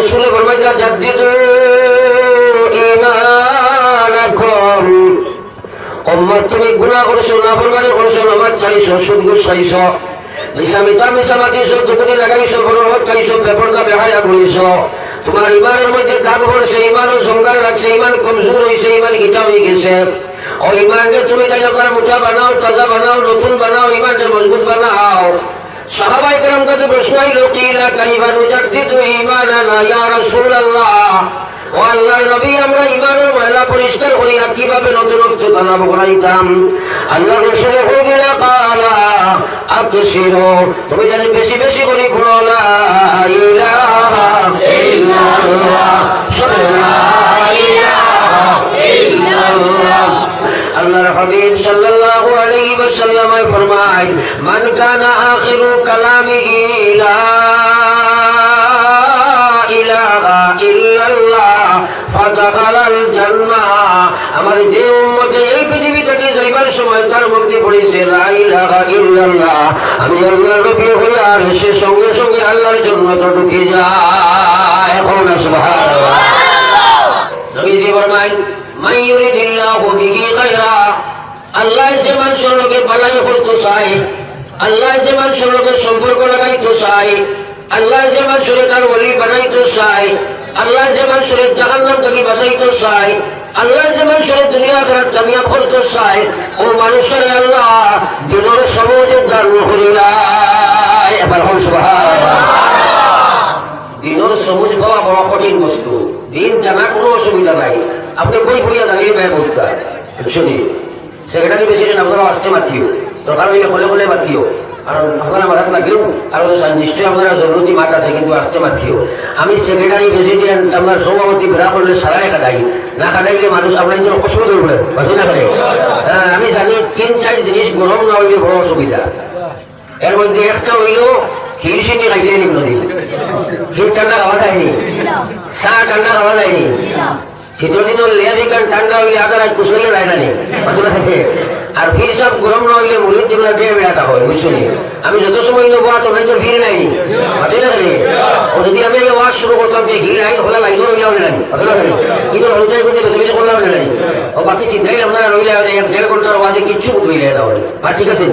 রসুলে ফরমাইছিলেন জাদ্দিদু ঈমানাকুম। উম্মত তুমি গুনাহ করছো, নাফরমানি করছো, নামাজ চাইছো, সুদ ঘুষ খাইছো, মিশামাতিছো, দুপুরি লাগাইছো, ফরহত খাইছো, বেপরদা বেহায়া করিছো, তোমার ইমানের মধ্যে দাগ পড়ছে, ইমানও সংকার লাগছে, ইমান কমজোর হয়েছে, ইমান গীতা হয়ে গেছে। ও ইমানকে তুমি তাই আপনার মোটা বানাও, তাজা বানাও, নতুন বানাও, ইমানকে মজবুত বানাও। সাহাবায়ে কেরাম কাছে প্রশ্ন হইল, কিলা কাইফা নুজাদ্দিদু ঈমানানা ইয়া রাসূলুল্লাহ। ও আল্লাহর নবী, আমরা ইমানের ময়লা পরিষ্কার করি আর কিভাবে নতুনত্ব দানাব করাইতাম? আল্লাহ রাসূল বলেন, কালা আকসিরু, তুমি জানি বেশি বেশি করে পড়ো লা ইলাহা ইল্লাল্লাহ, লা ইলাহা ইল্লাল্লাহ। আল্লাহর হাবিব সাল্লাল্লাহু আলাইহি ওয়াসাল্লাম ফরমায়, মান কানা আখিরু কালামিহি লা ইলাহা ইল্লাল্লাহ ফাদাখালাল জান্নাহ। আমার যে উম্মত এই পৃথিবী থেকে যাইবার সময় তার মুখে পড়েছে লা ইলাহা ইল্লাল্লাহ, আমি আল্লাহর নবী হই আর সে সঙ্গে সঙ্গে আল্লাহর জান্নাতে ঢুকে যায়। এখন সুবহানাল্লাহ। নবীজি ফরমায়, মান ইউরিদিল্লাহু বিহি খায়রা, আল্লাহ যে মানুষের লগে ভালাই করতে চায়, আল্লাহ যে মানুষের লগে সম্পর্ক লাগাইতে চায়, আল্লাহ যে মানুষের তার ওলি বানাইতে চায়, আল্লাহ যে মানুষের জাহান্নাম থেকে বাঁচাইতে চায়, আল্লাহ যে মানুষের দুনিয়া আখিরাত কামিয়াব করতে চায়, ও মানুষটারে আল্লাহ দিনের সবুজে দান করিলায়। এবার হল সুবহানাল্লাহ। দিনের সবুজ পাওয়া বড় কঠিন বস্তু। দিন জানা কোনো অসুবিধা নাই, আপনি বই পড়িয়া জানিয়ে ব্যয় করতে শুনি সেক্রেটারি প্রেসিডেন্ট আপনারা আসতে মাতিও, দরকার হইলে হলে হলে মাতিও, কারণ আপনারা মাথাত লাগিও, আর নিশ্চয়ই আপনারা জরুরি মাঠ আছে, কিন্তু আসতে মাতিও। আমি সেক্রেটারি প্রেসিডেন্ট আপনার সভাপতি বেড়া করলে সারাই খাটাই, না খাটাইলে মানুষ আপনার জন্য অসুবিধা পড়ে বাকি না খাটাই। আমি জানি 3-4 জিনিস গরম না হইলে বড় অসুবিধা। এর মধ্যে একটা হইল ক্ষীর সিনি খাইলে নিম্ন দিন, ক্ষীর ঠান্ডা খাওয়া যায়নি, চা ঠান্ডা খাওয়া যায়নি, শীতের দিন লেবিকান ঠান্ডা হইলে আগে রাত কুচলাইলে যায় না থাকে। আর ফির সব গরম না হইলে মুড়ির যেগুলো বেড়ে বেড়াতে হয়, বুঝলি? আমি যত সময় নেবো তখন তো ভিড় নাইনি, ও যদি আমি ওয়াজ শুরু করতাম যে ভিড় নাই হলে লাইন রইলে হবে না, কিন্তু রোজায় কিন্তু বেশি বেশি করলে হবে না। ও বাকি চিন্তাই আপনারা রইলে 1.5 ঘন্টার ওয়াজে কিচ্ছু বুঝবে তাহলে আর ঠিক আছে।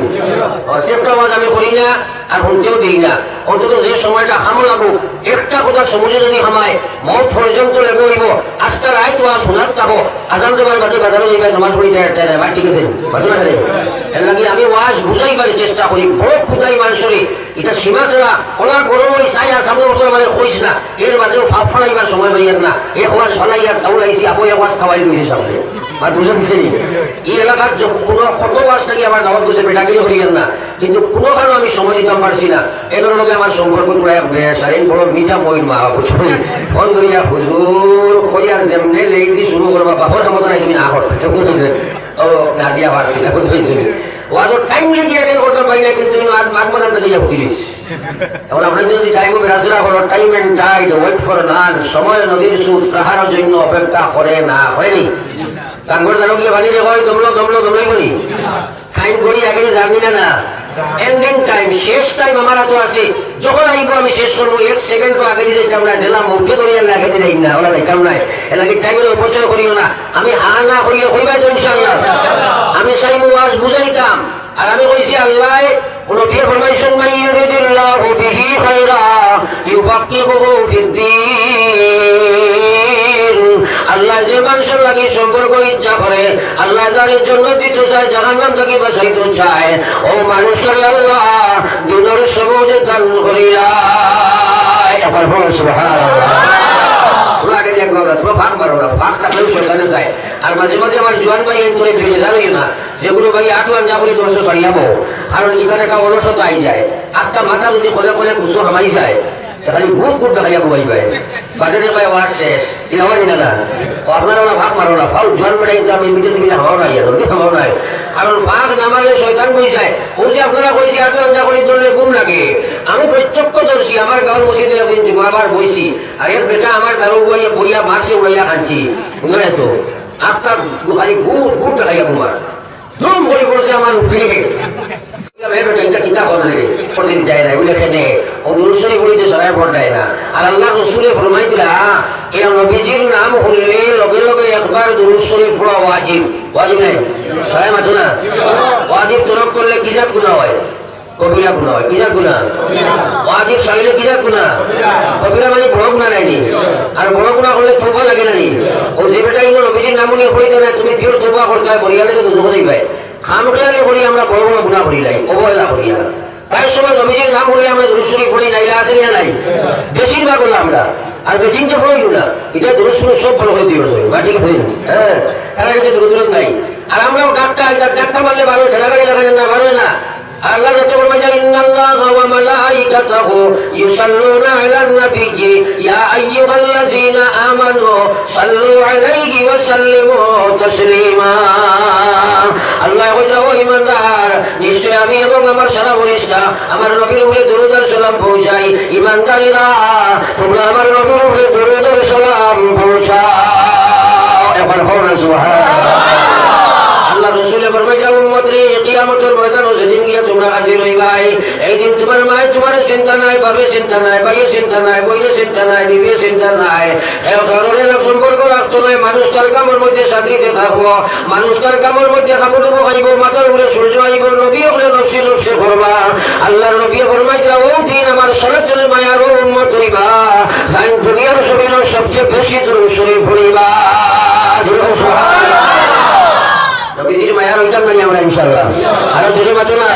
সেটা ওয়াজ আমি করি না আর শুনতেও দিই না। অন্তত যে সময়টা হামো লাগবো, একটা কথা সমুদ্রে যদি হামায় মত পর্যন্ত লেগে হইব, আজকাল রায় তো শোনার যাবো, আজান দেবার বাদে বাজারে যাইবে, নামাজ পড়িতে দেয়, ঠিক আছে? এর লাগে আমি ওয়াজ বুঝাইবার চেষ্টা করি, বড় খুদাই মানুষের এটা সীমা ছাড়া ওনার গরম ওই চাই আর সামনে বছর মানে কইস না, এর বাদেও ফাপ ফালাইবার সময় পাইয়ার না। এ ওয়াজ ফালাইয়ার তাউলাইছি, আপনি ওয়াজ খাওয়াই দিয়েছে সামনে আর বুঝেছি। এই এলাকার কোনো কত ওয়াজ থাকি আমার দাওয়াত দিয়েছে, বেটাগিরি করিয়ার না, কিন্তু কোনো কারণে আমি সময় দিতাম পারছি না। এটার লগে আমার সম্পর্ক সারেন বড় মিঠা ময়ূর মা বুঝলি, ফোন করিয়া হুজুর কইয়ার যেমনে লেগি শুরু করবা বাপর ক্ষমতা নাই, তুমি না করতে ও না দিয়া পারছি না বুঝেছি। ওয়াজের টাইম লেগে অ্যাটেন্ড করতে পারি না, কিন্তু আর মাঘ মাদার থেকে যা বুঝিস। এখন আপনার যদি টাইম বেরাসরা করো, time and tide wait for none, সময় নদীর সুদ কাহার জন্য অপেক্ষা করে না, হয়নি? কাঙ্গর জানো গিয়ে বাড়িতে কয় তোমরাই বলি টাইম করি আগে জানি না না এন্ডিং টাইম, শেষ টাইম আমার হাতে আছে, যখন আইব আমি শেষ করবো। 1 সেকেন্ড তো আগে দিয়ে আমরা জেলা মুখে করিয়া লাগাতে যাই না, ওরা কারণ নাই এলাকি টাইমের অপচয় করিও না। আমি হা না হইলে হইবাই তো ইনশাআল্লাহ। আমি চাই ওয়াজ বুঝাইতাম, আর আমি কইছি আল্লাহ কোন বিয়ে ফরমাইছেন নাই ইউরিদিল্লাহু বিহি খায়রা ইউফাক্কিহুহু ফিদ্দীন। আল্লাহ যে মানুষের লাগি সম্পর্ক ইচ্ছা করে, আল্লাহ যার জন্য দিতে চায়, জাহান্নাম থেকে বাঁচাইতে চায়, ও মানুষকে আল্লাহ দিনের সবুজে দান করিলায়। এবার বলুন সুবহানাল্লাহ। আগে যে ফাঁক মারো না, ফাঁক থাকলেও সন্তানে চায়। আর মাঝে মাঝে আমার জোয়ান ভাই এই করে ফেলে জানোই না, যেগুলো ভাই আটুয়ান যা বলি তোমার সরিয়াবো, কারণ এখানে একটা অলসতা আই যায়। আজটা মাথা যদি করে করে কুসো হামাই যায়, খালি ভূত খুব দেখাইয়া বই পায় বাজারে পায় ওয়ার শেষ এই আমার না না। আপনারা ওরা ভাগ মারো না, ফাল জোয়ান বেড়াই আমি মিটে তুমি হওয়া নাই, হওয়া নাই, কারণ ফাঁক না মারলে শয়তান বই যায়। ওই যে আপনারা কইছি আটুয়ান যা বলি ধরলে ঘুম লাগে, আমি প্রত্যক্ষ ধরছি, আমার গাঁর মসজিদে আবার বইছি, আর এর বেটা আমার দারু বইয়া বইয়া মারছে বইয়া খাচ্ছি, বুঝলে তো আপনার খালি ভূত খুব দেখাইয়া তোমার ধুম বই পড়ছে আমার উপরে। প্রতিদিন যায় না এগুলো খেতে ও দুরুশ্বরী বলিতে সবাই ভোট দেয় না আর আল্লাহ রসুলে ফরমাইছিলা এই নবীজির নাম শুনলে লগে লগে একবার দুরুশ্বরী পড়া ওয়াজিব ওয়াজিব নাই সবাই মাথো না ওয়াজিব তরক করলে কি জাত গুনাহ হয় কবিরা গুনাহ হয় কি জাত গুনাহ ওয়াজিব সাইলে কি জাত গুনাহ কবিরা মানে বড় গুনাহ নাই আর বড় গুনাহ করলে তওবা লাগে না ও যে বেটা ইনো নবীজির নাম নিয়ে পড়িতে না তুমি ফির তওবা করতে হয় বলিয়ালে তো দুঃখ দিবে খামখেয়ালি করি আমরা বড় বড় গুনাহ করি নাই অবহেলা করি না প্রায় সময় নবীজির নাম বললে আমরা দুরূদ শরীফ পড়ি না আছে না নাই বেশিরভাগ হলো আমরা আর বেটিং যে পড়িল না এটা দুরূদ শরীফ সব ভালো হয়ে দিও বা ঠিক আছে হ্যাঁ তারা কাছে দুরূদ নাই আর আমরাও ডাক্তার মারলে ভালো ঠেলাগাড়ি লাগানো না ভালো না আল্লাহ রাতে বলবেন ইন্নাল্লাহা ওয়া মালাইকাতাহু ইউসাল্লুনা আলান নাবিয়্যি ইয়া আইয়ুহাল্লাযীনা আমানু সাল্লু আলাইহি ওয়া সাল্লিমু তাসলিমা আল্লাহ কইলো ও ঈমানদার নিশ্চয় আমি এবং আমার সারা ফেরেশতা আমার নবীর উপরে দরুদ আর সালাম পৌঁছাই ঈমানদারেরা তোমরা আমার নবীর উপরে দরুদ আর সালাম পৌঁছাও এবার হলো সুবহানাল্লাহ আল্লাহ রাসূলে ফরমাইলেন উম্মতরে কিয়ামতের ময়দানে যেদিন গিয়া তোমরা হাজির হইবাই এই দিন তোমার মা তোমার চিন্তা নাই বাবা চিন্তা নাই ভাই চিন্তা নাই বইয়ে চিন্তা নাই বিবি চিন্তা নাই এই ধরনের সম্পর্ক রাখতো নাই মানুষ তার কামের মধ্যে সাথীতে থাকবো মানুষ তার কামের মধ্যে কাপড় খাইব মাথার উপরে সূর্য আইব নবী হলে নফসি নফসি করবা আল্লাহর নবী ফরমাইলেন ওই দিন আমার সারাজনে মায়ার উম্মত হইবা সাইন দুনিয়ার সবের সবচেয়ে বেশি দরুদ শরীফ পড়িবা সুবহানাল্লাহ নবীজির মায়ার ওইটাম জানি আমরা ইনশাআল্লাহ আরো জোরে বাতো না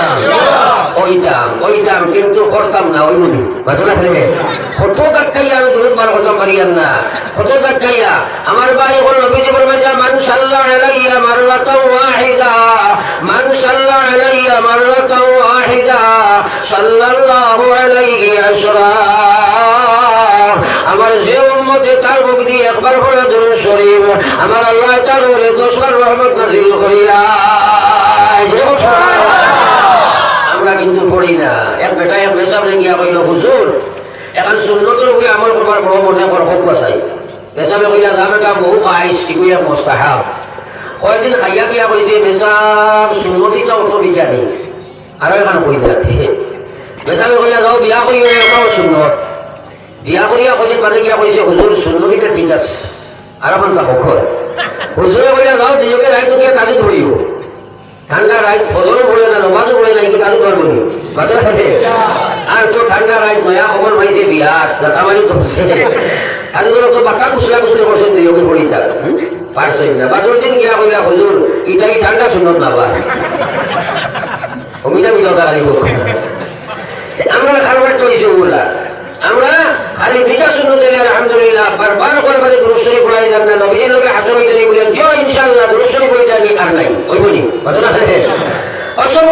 ওইটাম কিন্তু করতাম না ওই নবী বাতো না ফেলে কত গাক্কাইয়া আমি দরুদ বার করতাম পারিয়ান না কত গাক্কাইয়া আমার ভাই হল নবীজি ফরমাইলেন মান সাল্লাল্লাহু আলাইহি মাররাতাও ওয়াহিদা মান সাল্লাল্লাহু আলাইহি মাররাতাও ওয়াহিদা সাল্লাল্লাহু আলাইহি আশরা আমার যে উম্মতে তার মুখ দিয়ে একবার পড়ে দরুদ শরীফ আমার আল্লাহ তার উপরে 10 বার রহমত নাযিল করিয়া আমরা কিন্তু পড়ি না এক বেটা এক মেসাব গিয়া কইল হুজুর এখন সুন্নতের উপরে আমল করবার বড় মনে কর হোক বাসাই মেসাবে কইলা যা বেটা বহু খাইস এগুয়া মুস্তাহাব কয়দিন খাইয়া গিয়া কইছে মেসাব সুন্নতিটা অত বিচারি আর এখন কই যাতে মেসাবে কইলা যাও বিয়া করিও এটাও সুন্নত বিয়া করিয়া কদিন বাদে গিয়া কইছে হুজুর সুন্নতিটা ঠিক আছে আর এখন তা হোক হুজুরে কইলা যাও দুজকে রাইত গিয়া কাজে ধরিব ঠান্ডা রাইত ফজরও পড়ে না নমাজও পড়ে নাই কি কাজু করবো বাজার থাকে আর তো ঠান্ডা রাইত নয়া খবর পাইছে বিয়ার জাতামারি করছে কাজু করে তো বাক্কা কুসলা কুসলে করছে দুজকে পড়ি তার পারছে না বাজার দিন গিয়া কইলা হুজুর ইটাই ঠান্ডা সুন্নত না বা অমিতা মিলা গালি করবো আমরা খারবার চলছে ওগুলা আমরা খালি বিটা সুন্নত দিলে আলহামদুলিল্লাহ বারবার করবারে দরুদ শরীফ পড়াই যান না নবীর লোকে হাসর হইতে নেই বলেন যে ইনশাআল্লাহ দরুদ শরীফ পড়ে যাবি আর নাই ওই বলি কথা না কসম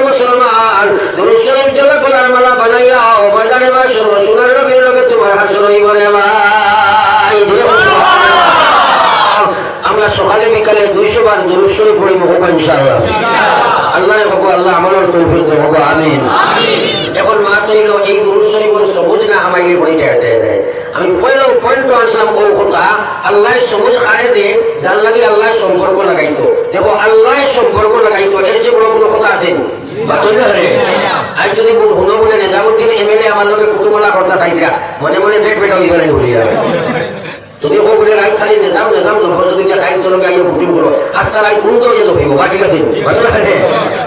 মুসলমান দরুদ শরীফ জলে গলার মালা বানাইয়া ও বাজারে বা সোনার নবীর লোকে তোমার হাসর হইব রে ভাই আমরা সকালে বিকালে 200 বার দরুদ শরীফ পড়িব ইনশাআল্লাহ আল্লাহর হবো আল্লাহ আমাদের তৌফিক দেব আমিন এখন মা তৈল এই দরুদ শরীফের সবুজ না আমাকে পড়িতে দেয় আমি পয়লা পয়েন্ট আসলাম ও কথা আল্লাহ সবুজ খারে দে যার লাগে আল্লাহ সম্পর্ক লাগাইতো দেখো আল্লাহ সম্পর্ক লাগাইতো এর যে বড় কোনো কথা আছে আজ যদি শুনো বলে নিজামুদ্দিন এমএলএ আমার লোকে কুটুমলা কথা চাইছিলা মনে মনে পেট পেটা হয়ে গেলে বলি যদি বলে রাইট খালি নিজাম যদি খাই চলকে আইও বুকিং করো আস্তা রাইট কোন তো যেত হইব বা ঠিক আছে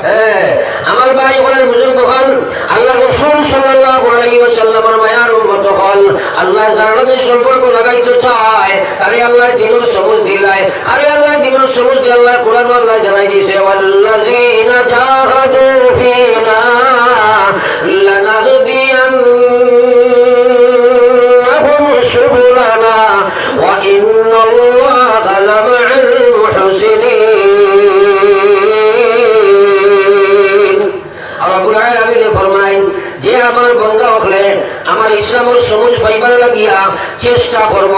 হ্যাঁ আমার ভাই ওনার বুজুর্গ হল আল্লাহ রাসূল সাল্লাল্লাহু আলাইহি ওয়াসাল্লামের মায়ার উম্মত হল আল্লাহ যার লগে সম্পর্ক লাগাইতে চায় তারে আল্লাহ দিনের সবুজ দিলায় আরে আল্লাহ দিনের সবুজ দিয়ে আল্লাহ কোরআন আল্লাহ জানাই দিয়েছে ওয়াল্লাযিনা জাহাদু ফিনা লানাহদিয়ান্নাহুম সুবুলানা ওয়া ইন্নাল্লাহা লামা'আল মুহসিনিন আল্লাহ আমিরে ফরমায় যে আমার বন্ধা হলে আমার ইসলামের সবুজ পাইবার লাগিয়া চেষ্টা করব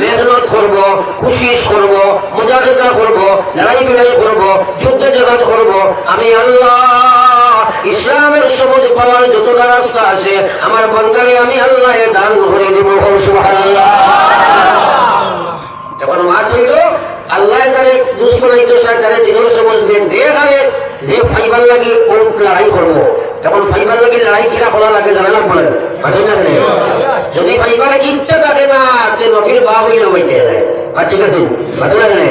মেহনত করব কোশিশ করব মুজাহিদা করব লড়াই বিড়াই করব যুদ্ধ জেহাদ করব আমি আল্লাহ ইসলামের সবুজ পাওয়ার যতটা রাস্তা আছে আমার বন্দারে আমি আল্লাহ দান করে দেব সুবহানাল্লাহ যখন মাছ হইল আল্লাহ যারে দুশ্মনাইতো যারে দিনের সবুজ দেন দেখালে যে ফাইবার লাগি কোন লড়াই করবো তখন ফাইবার লাগি লড়াই কিনা করা লাগে জানা না বলেন যদি ফাইবারে ইচ্ছা থাকে না তে নবীর বা হইল বইতে যায় ঠিক আছে ভালো লাগে না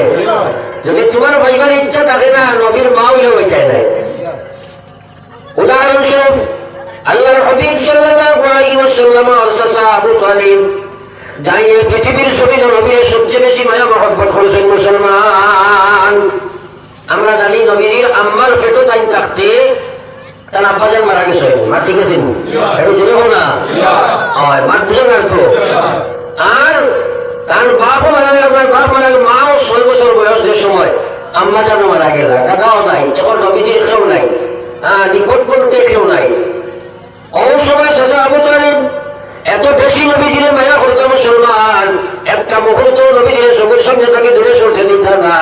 যদি তোমার ফাইবার ইচ্ছা থাকে না নবীর মা হইল বইতে যায় উদাহরণস্বরূপ আল্লাহর হাবিব সাল্লাল্লাহু আলাইহি ওয়াসাল্লাম আর চাচা আবু তালিব যাই পৃথিবীর জমিন নবীর সবচেয়ে বেশি মায়া মহব্বত করেছেন মুসলমান। আমরা জানি নবীর আম্মার ফেটো তাই থাকতে তার আব্বাজান মারা গেছে মা ঠিক আছে একটু জোরে হো না হয় মার বুঝে না তো আর তার বাপও মারা গেল আপনার বাপ মারা গেল মাও 6 বছর বয়স যে সময় আম্মা জানো মারা গেল দাদাও নাই এখন নবীজির কেউ নাই নিকট বলতে কেউ নাই ওই সময় চাচা আবু তালিব এত বেশি নবীজির মায়া করতো মুসলমান একটা মুহূর্ত নবীজির চোখের সামনে তাকে দূরে সরতে দিত না।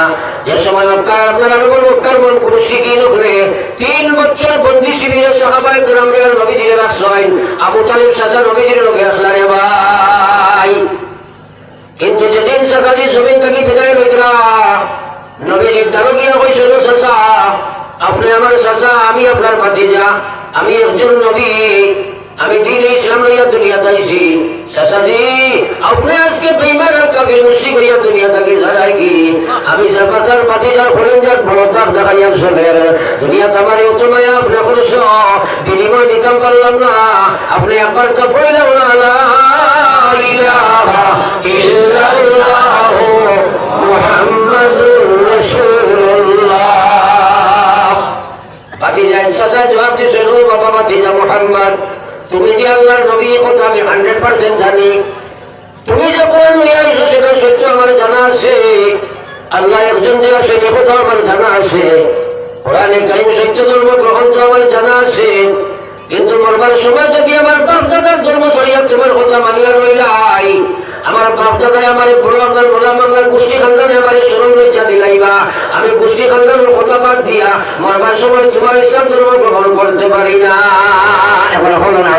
যে সময় আপনারা মক্কার মন পুরুষকে কি করে 3 বছর বন্দি শিবিরে সাহাবায়ে কেরামের নবীজির রাখছেন আবু তালিব চাচা নবীজির লোকে আসলা রে ভাই। কিন্তু যেদিন চাচাজি জমিন থেকে বিদায় লইতরা নবীজির দারোগিয়া কইছিল চাচা আপনি আমার চাচা আমি আপনার ভাতিজা আমি একজন নবী আমি দিন ইসলাম লইয়া দুনিয়াতে আইছি চাচাজি আপনি আজকে বেঈমান আর কাফির মুশরিক হইয়া দুনিয়াতে যারাই কি আমি জাপাতার ভাতিজার ফরেঞ্জার বড়তার দেখাইয়া চলে দুনিয়াতে আমার এত মায়া আপনি করছ বিনিময় দিতাম পারলাম না আপনি একবার তো পড়লাম না লা ইলাহা ইল্লাল্লাহ মুহাম্মাদুর রাসূলুল্লাহ। ভাতিজা চাচা জবাব দিছে ও বাবা ভাতিজা মুহাম্মদ তুমি যে আল্লাহর নবী কথা আমি 100% জানি তুমি যে কোরআন নিয়ে আসছো সেটা সত্য আমার জানা আছে আল্লাহ একজন যে আছে এ কথা আমার জানা আছে কোরআনে কারীম সত্য ধর্ম গ্রহণ তো আমার জানা আছে কিন্তু মরবার সময় যদি আমার বাপ দাদার ধর্ম ছাড়িয়া তোমার কথা মানিয়া রইলাই আমার বাপ দাদায় আমার প্রোগ্রামদার গোলামাঙ্গার গোষ্ঠী খানদানে আমার শরম লজ্জা দিলাইবা আমি গোষ্ঠী খানদানের কথা বাদ দিয়া মরবার সময় তোমার ইসলাম ধর্ম গ্রহণ করতে পারি না। এখন হলো না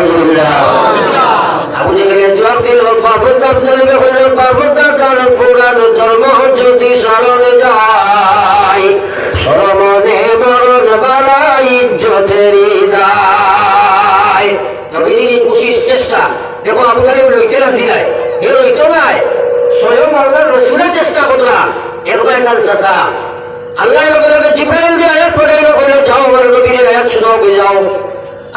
আবু জেহেল জবাব দিল বাফরদার জানিবে হইল বাফরদার জানার পুরান ধর্ম যদি সারণ যায় সরমনে মরণ বালা ইজ্জতেরই দায়। নবীজির কোশিশ চেষ্টা দেখো আবু তালিব লইতে রাজি নাই এ লইতো নাই স্বয়ং আল্লাহর রাসূলের চেষ্টা করলা একবার কাল চাচা আল্লাহ লগে জিবরাইল যে আয়াত পড়াইলো কইলো যাও আমার নবীর আয়াত শোনাও কে যাও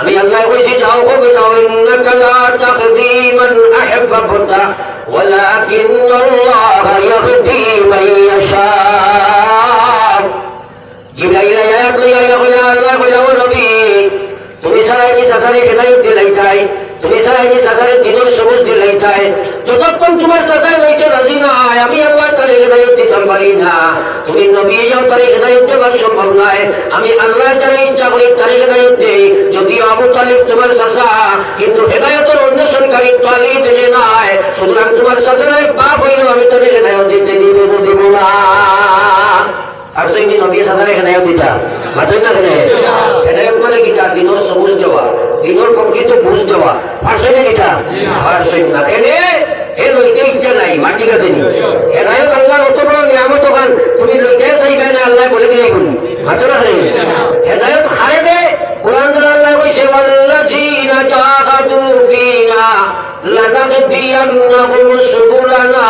আমি আল্লাহ কইছি যাও কবে যাও ইন্নাকা লা তাহদি মান আহাব্বাতা ওয়ালাকিন্নাল্লাহ ইয়াহদি মান ইয়াশা। জিবরাইল আয়াত লইয়া কইলা আল্লাহ কইলা ও নবী তুমি সারা এই চাচারে হেদায়েত দিলাইতাই তুমি সারা এই চাচারে দিনের সবুজ দিলাইতাই যতক্ষণ তোমার চাচাই লইতে রাজি নাই আমি আল্লাহ তার হেদায়েত দিতে পারি না তুমি নবী যাও তার হেদায়েত দেওয়া সম্ভব নয় আমি আল্লাহ যারা ইচ্ছা করি তার হেদায়েত দেই যদিও আবু তালিব তোমার চাচা কিন্তু হেদায়েতের অন্বেষণকারী তালিব যে নাই সুতরাং তোমার চাচার বাপ হইলেও আমি তাদের হেদায়েত দিতে দিব না। আর সেই কি নবী চাচারে হেদায়েত দিতা মাত্রই না হেদায়েত মানে কি তার দিনের সবুজ দেওয়া দিনের প্রকৃত বুঝ দেওয়া পারছে না এটা পারছে না এনে এ লইতে ইচ্ছা নাই মা ঠিক আছে নি হেদায়েত আল্লাহর অত বড় নিয়ামত ওখান তুমি লইতে চাইবে না আল্লাহ বলে দিলে কোন মাত্র না হেদায়েত হারে দে কোরআন আল্লাহ কইছে ওয়াল্লাযীনা জাহাদু ফিনা লানাহদিয়ান্নাহুম সুবুলানা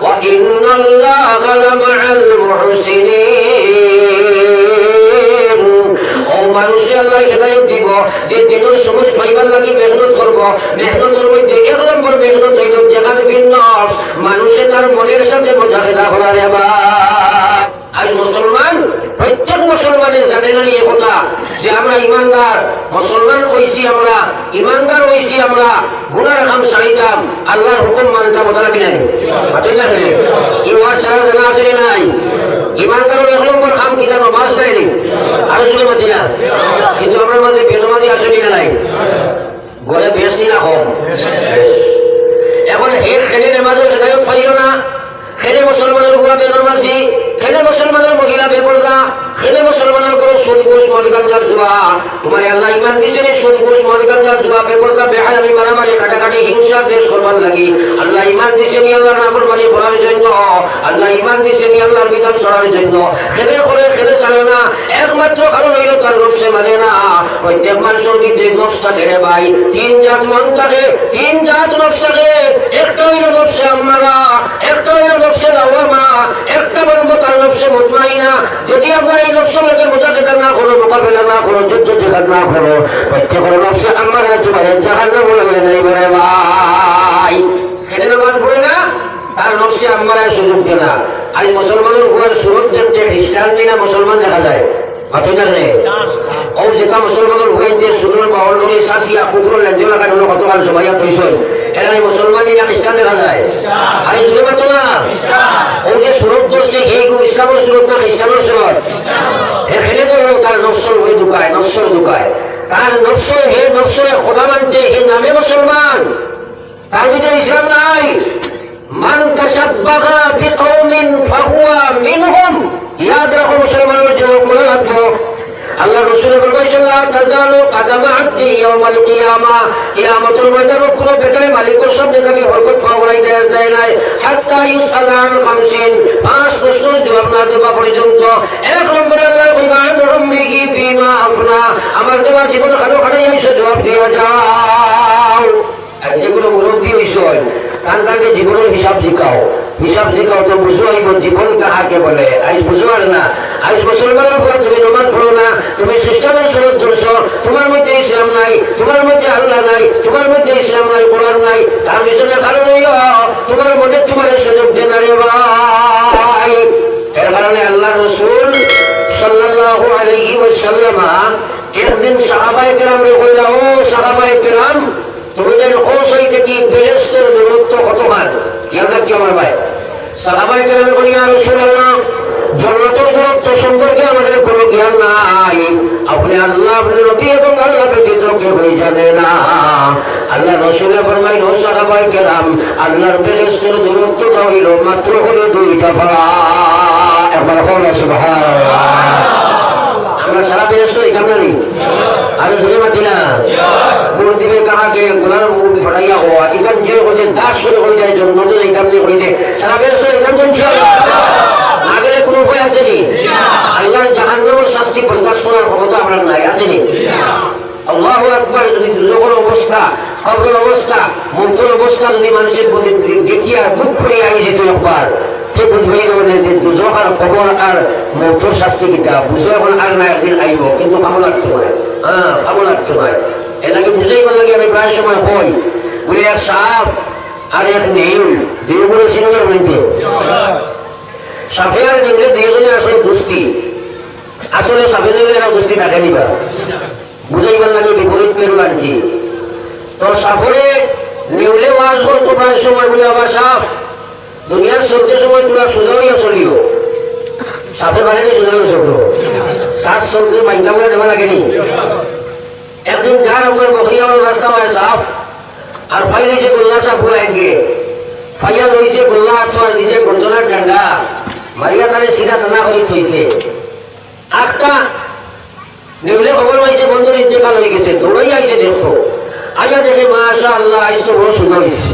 ওয়া ইন্নাল্লাহা লামাআল মুহসিনিন। ও মানুষকে আল্লাহ হেদায়েত দিব যে দিনের সময় ফাইবার লাগি মেহনত করবো মেহনতের মধ্যে 1 নম্বর মেহনত হইল যেখানে ভিন্ন মানুষে তার মনের সাথে মোজাহেদা করা রে বা। আজ মুসলমান প্রত্যেক মুসলমানের জানে না এই কথা যে আমরা ইমানদার মুসলমান হইছি আমরা ইমানদার হইছি আমরা গুনার কাম ছাড়িতাম আল্লাহর হুকুম মানতাম ওটা কিনা নেই মাত্র না কি ওয়াজ সারা জানা আছে নাই ইমানদারের 1 নম্বর কাম কি জানো মাস দেয়নি আরো শুনে মাতি না কিন্তু আমরা মাঝে বেদমাদি আসেনি না নাই ঘরে বেশ নি না কম এখন হে খেলে মাঝে হেদায়ত পাইল না খেলে মুসলমানের উপর বেদমাজি খেলে খেলে মুসলমানের মহিলা বেপরদা, খেলে মুসলমানের কোনো সুদ ঘুষ মদ গাঞ্জার জুয়া, তোমার আল্লাহ ইমান দিয়েছেন সুদ ঘুষ মদ গাঞ্জার জুয়া বেপরদা বেহায়ামি মারামারি কাটাকাটি হিংসা দেশ করবার লাগি আল্লাহ ইমান দিয়েছেন আল্লাহর নাফরমানি করার জন্য, আল্লাহ ইমান দিয়েছেন আল্লাহর বিধান ছড়ার জন্য। খেলে করে খেলে ছাড়ে না, একমাত্র কারণ হইল তার নফসে মানে না। প্রত্যেক মানুষের ভিতরে নফস থাকে রে ভাই, তিন জাত মন থাকে, তিন জাত নফস থাকে। একটা হইল নফসে আম্মারা, একটা হইল নফসে লাওয়ামা, একটা বলবো তার নফসে মুতমাইনা। যদি আপনার এই নফসের লোকে মোজাহিদা না করো, মোকাবেলা না করো, যুদ্ধ জিহাদ না করো, প্রত্যেকের নফসে আম্মারা তোমারে জাহান্নাম হয়ে যাইবে রে ভাই। খেলে নামাজ পড়ে না, তার নফসে আম্মারা সুযোগ দেয় না। আজ মুসলমানের উপর সুরত দেখতে খ্রিস্টান দিনা মুসলমান দেখা যায়, মুসলমানের ভয় যে সুদূর বাউল শাসিয়া কুকুর লেঞ্জলা কাজ কতকাল সবাইয়া তৈশন এরা মুসলমান দিনা খ্রিস্টান দেখা যায়। আরে শুনে পাতো না, ও যে সুরত ধরছে এই ইসলামের সুরত না খ্রিস্টানের সুরত, এখানে তো তার নফসর হয়ে ঢুকায়, নফসর ঢুকায় তার নফসর, হে নফসরে খোদা মানছে, হে নামে মুসলমান, তার ভিতরে ইসলাম নাই। মান তাশাব্বাহা বিকওমিন ফাহুয়া মিনহুম, ইয়াদ রাখো মুসলমানের যুবক, মনে রাখো আল্লাহ রাসূল বলেছেন লা তাজালু কাদামা আবদি ইয়াউমাল কিয়ামা, কিয়ামতের ময়দানে কোনো বেটায় মালিকের সামনে থেকে বরকত পাওয়াই যায় না হাত্তা ইউসালান খামসিন, পাঁচ প্রশ্নের জবাব না দেওয়া পর্যন্ত। এক নম্বরে আল্লাহ কইবা রুমিহি ফিমা আফনা, আমার তোমার জীবন খাটো খাটাই এসে জবাব দিয়ে যাও। আর যেগুলো মুরব্বী বিষয় তাকে জীবনের হিসাব শিখাও, হিসাব শিখাও তো বুঝো জীবন কাহাকে বলে। আজ বুঝো আর না, আজ মুসলমানের উপর তুমি নমাজ পড়ো না, তুমি খ্রিস্টানের শরৎ ধরছ, তোমার মধ্যে ইসলাম নাই, তোমার মধ্যে আল্লাহ নাই, তোমার মধ্যে ইসলাম নাই, কোরআন নাই, তার পিছনে কারণ হইল তোমার মধ্যে তোমার সুযোগ দেন রে ভাই। এর কারণে আল্লাহ রাসূল সাল্লাল্লাহু আলাইহি ওয়াসাল্লাম একদিন সাহাবায়ে কেরামকে কইলা, ও সাহাবায়ে কেরাম, তোমাদের কৌশল থেকে বেহেশতের দূরত্ব কতখান? খেয়াল রাখি আমার ভাই। সাহাবায়ে কেরাম বলি, ইয়া রাসূলুল্লাহ, জান্নাতের দূরত্ব সম্পর্কে আমাদের কোনো জ্ঞান নাই, আপনি আল্লাহ, আপনি নবী এবং আল্লাহ ব্যতীত কেউই জানে না। আল্লাহ রাসূল ফরমাইল, ও সাহাবায়ে কেরাম, আল্লাহর বেহেশতের দূরত্বটা হইল মাত্র হলো 2টা পারা। একবার বলো সুবহানাল্লাহ। আমরা সারা বেহেশত এখানে নেই, আরে শুনে পাচ্ছি না দিবে কাহাকে গোলার ফটাইয়া হওয়া এখান যে হয়ে দাস করে হয়ে যায় জন্ম এইখান দিয়ে হয়ে যায় সারা বেশ এখান আগে কোনো উপায় আসেনি। আল্লাহ জাহান্নামের শাস্তি প্রকাশ করার ক্ষমতা আপনার নাই, আসেনি। আল্লাহু আকবার। যদি দুজকের অবস্থা, কবরের অবস্থা, মন্ত্রের অবস্থা যদি মানুষের প্রতি দেখিয়া দুঃখ করে আগে যেত একবার, সে বুঝবেই না যে দুজক আর কবর আর মন্ত্রের শাস্তি কিতা বুঝে এখন আর না একদিন আইব, কিন্তু ভালো লাগতে পারে, হ্যাঁ ভালো লাগতে পারে। এটাকে বুঝেই বলে আমি প্রায় সময় হই বলে এক সাপ আর এক নেউল, দুইগুলো সিনেমার মধ্যে সাপে আর নেউলে দুইজনে আসলে দুষ্টি, আসলে সাপে নেউলে এরা দুষ্টি থাকে নিবা, বুঝাইবার লাগে বিপরীত মেরু লাগছি। তোর সাপরে নেউলে ওয়াজ করতো প্রায় সময় বলে, আবার সাপ দুনিয়ার চলতে সময় তোরা সোজাইয়া চলিও, সাপে বাড়িতে সোজাইয়া চলতো, শ্বাস চলতে বাইন্দা বলে দেওয়া লাগেনি। একদিন যার আমার বকরিয়া রাস্তা হয় সাফ আর ফাইলে সে গোল্লা সাফ হয়ে গিয়ে ফাইয়া রয়েছে গোল্লা আঠোয়ার দিছে গর্জনার ডান্ডা মারিয়া তারে সিধা টানা করে থইছে। আটটা নেউলে খবর পাইছে বন্ধুর ইন্তেকাল হয়ে গেছে, দৌড়াই আইছে দেখো, আইয়া দেখে মাশা আল্লাহ আজ তো বড় সুন্দর হয়েছে।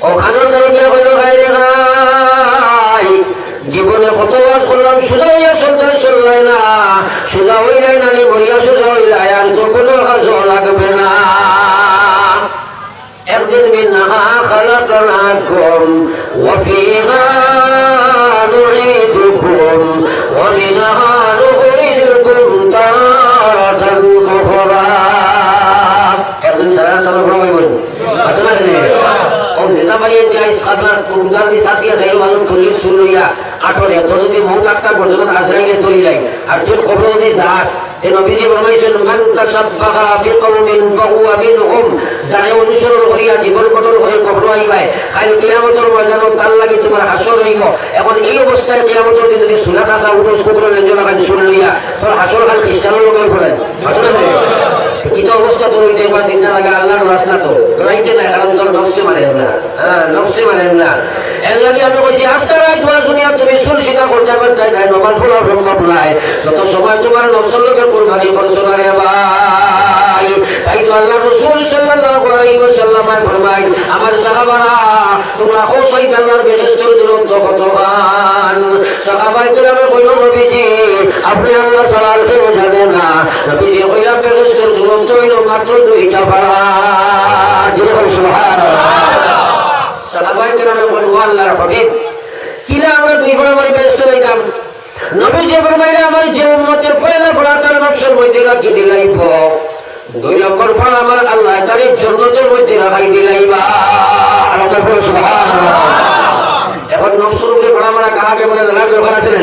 ও খানোর কারণে জীবনে কত বাস করলাম, সোজা হইয়া সন্তান চললাই না, সোজা হইলাই না মরিয়া সোজা হইলাই, আর তো কোনো কাজ লাগবে না। একদিন মিনহা খালাকনাকুম ওয়া ফিহা নুঈদুকুম ওয়া মিনহা নুখরিজুকুম তারাতান উখরা। একদিন সারা সারা প্রমাণ করব আতনা রে ও যেটা বাইরে যাই সাদা কুমদার দি সাসিয়া যাইলো মালুম পুলিশ শুনলইয়া আটরে তো যদি মন কাটটা পর্যন্ত আজরাইলে তরি লাই আর যদি খবর দি দাস এ নবীজি ফরমাইছেন মান তাশাব্বাহা বিকওমিন ফাহুয়া মিনহুম, যারা অনুসরণ করিয়া জীবন গঠন করে কবর আইবাই কাল কিয়ামতের ময়দানে তার লাগি তোমার হাসর হইব। এখন এই অবস্থায় কিয়ামতের দিন যদি সুনা সাসা উঠোস কুকুর লেঞ্জলা কাজ শুনলইয়া তোর হাসর কাল খ্রিস্টানের লোকের পড়ে ঘটনা কি তো অবস্থা তোর হইতে বা চিন্তা লাগে আল্লাহর রাস্তা তো রাইতে না, কারণ তোর নফসে মানেন না, নফসে মানেন না। এর লাগে আমি কইছি আজকে রাত তোমার দুনিয়া তুমি চুল সিধা করতে পারতে নাই, নমাজ পড়া সম্ভব নাই, যত সময় তোমার নফসের লোকের কুরবানি করছো না রে ভাই। তাই তো আল্লাহ রাসূল সাল্লাল্লাহু আলাইহি ওয়াসাল্লাম ফরমায়, আমার সাহাবারা তোমরা খোশাই আল্লাহর বেহেশতের দুরন্ত কতখান। সাহাবায়ে কেরামে কইল, নবীজি আপনি আল্লাহ ছাড়া আর কেউ জানে না। নবীজি কইলা, বেহেশতের দুরন্ত হইল মাত্র দুইটা পারা। সুবহানাল্লাহ। সাহাবায়ে কেরামে কইল, আল্লাহর হাবিব কিলা আমরা দুই পারা মানে বেহেশতে যাইতাম? নবীজি ফরমাইলেন, আমার যে উম্মতের পয়লা পারা তার নফসের মধ্যে রাখি দিলাইব, 2 নম্বর পারা আমার আল্লাহ তার জান্নাতের মধ্যে রাখাই দিলাইবা। আল্লাহু সুবহানাল্লাহ। এখন নফসের উপরে পারা মারা কাহাকে বলে জানার দরকার আছে না?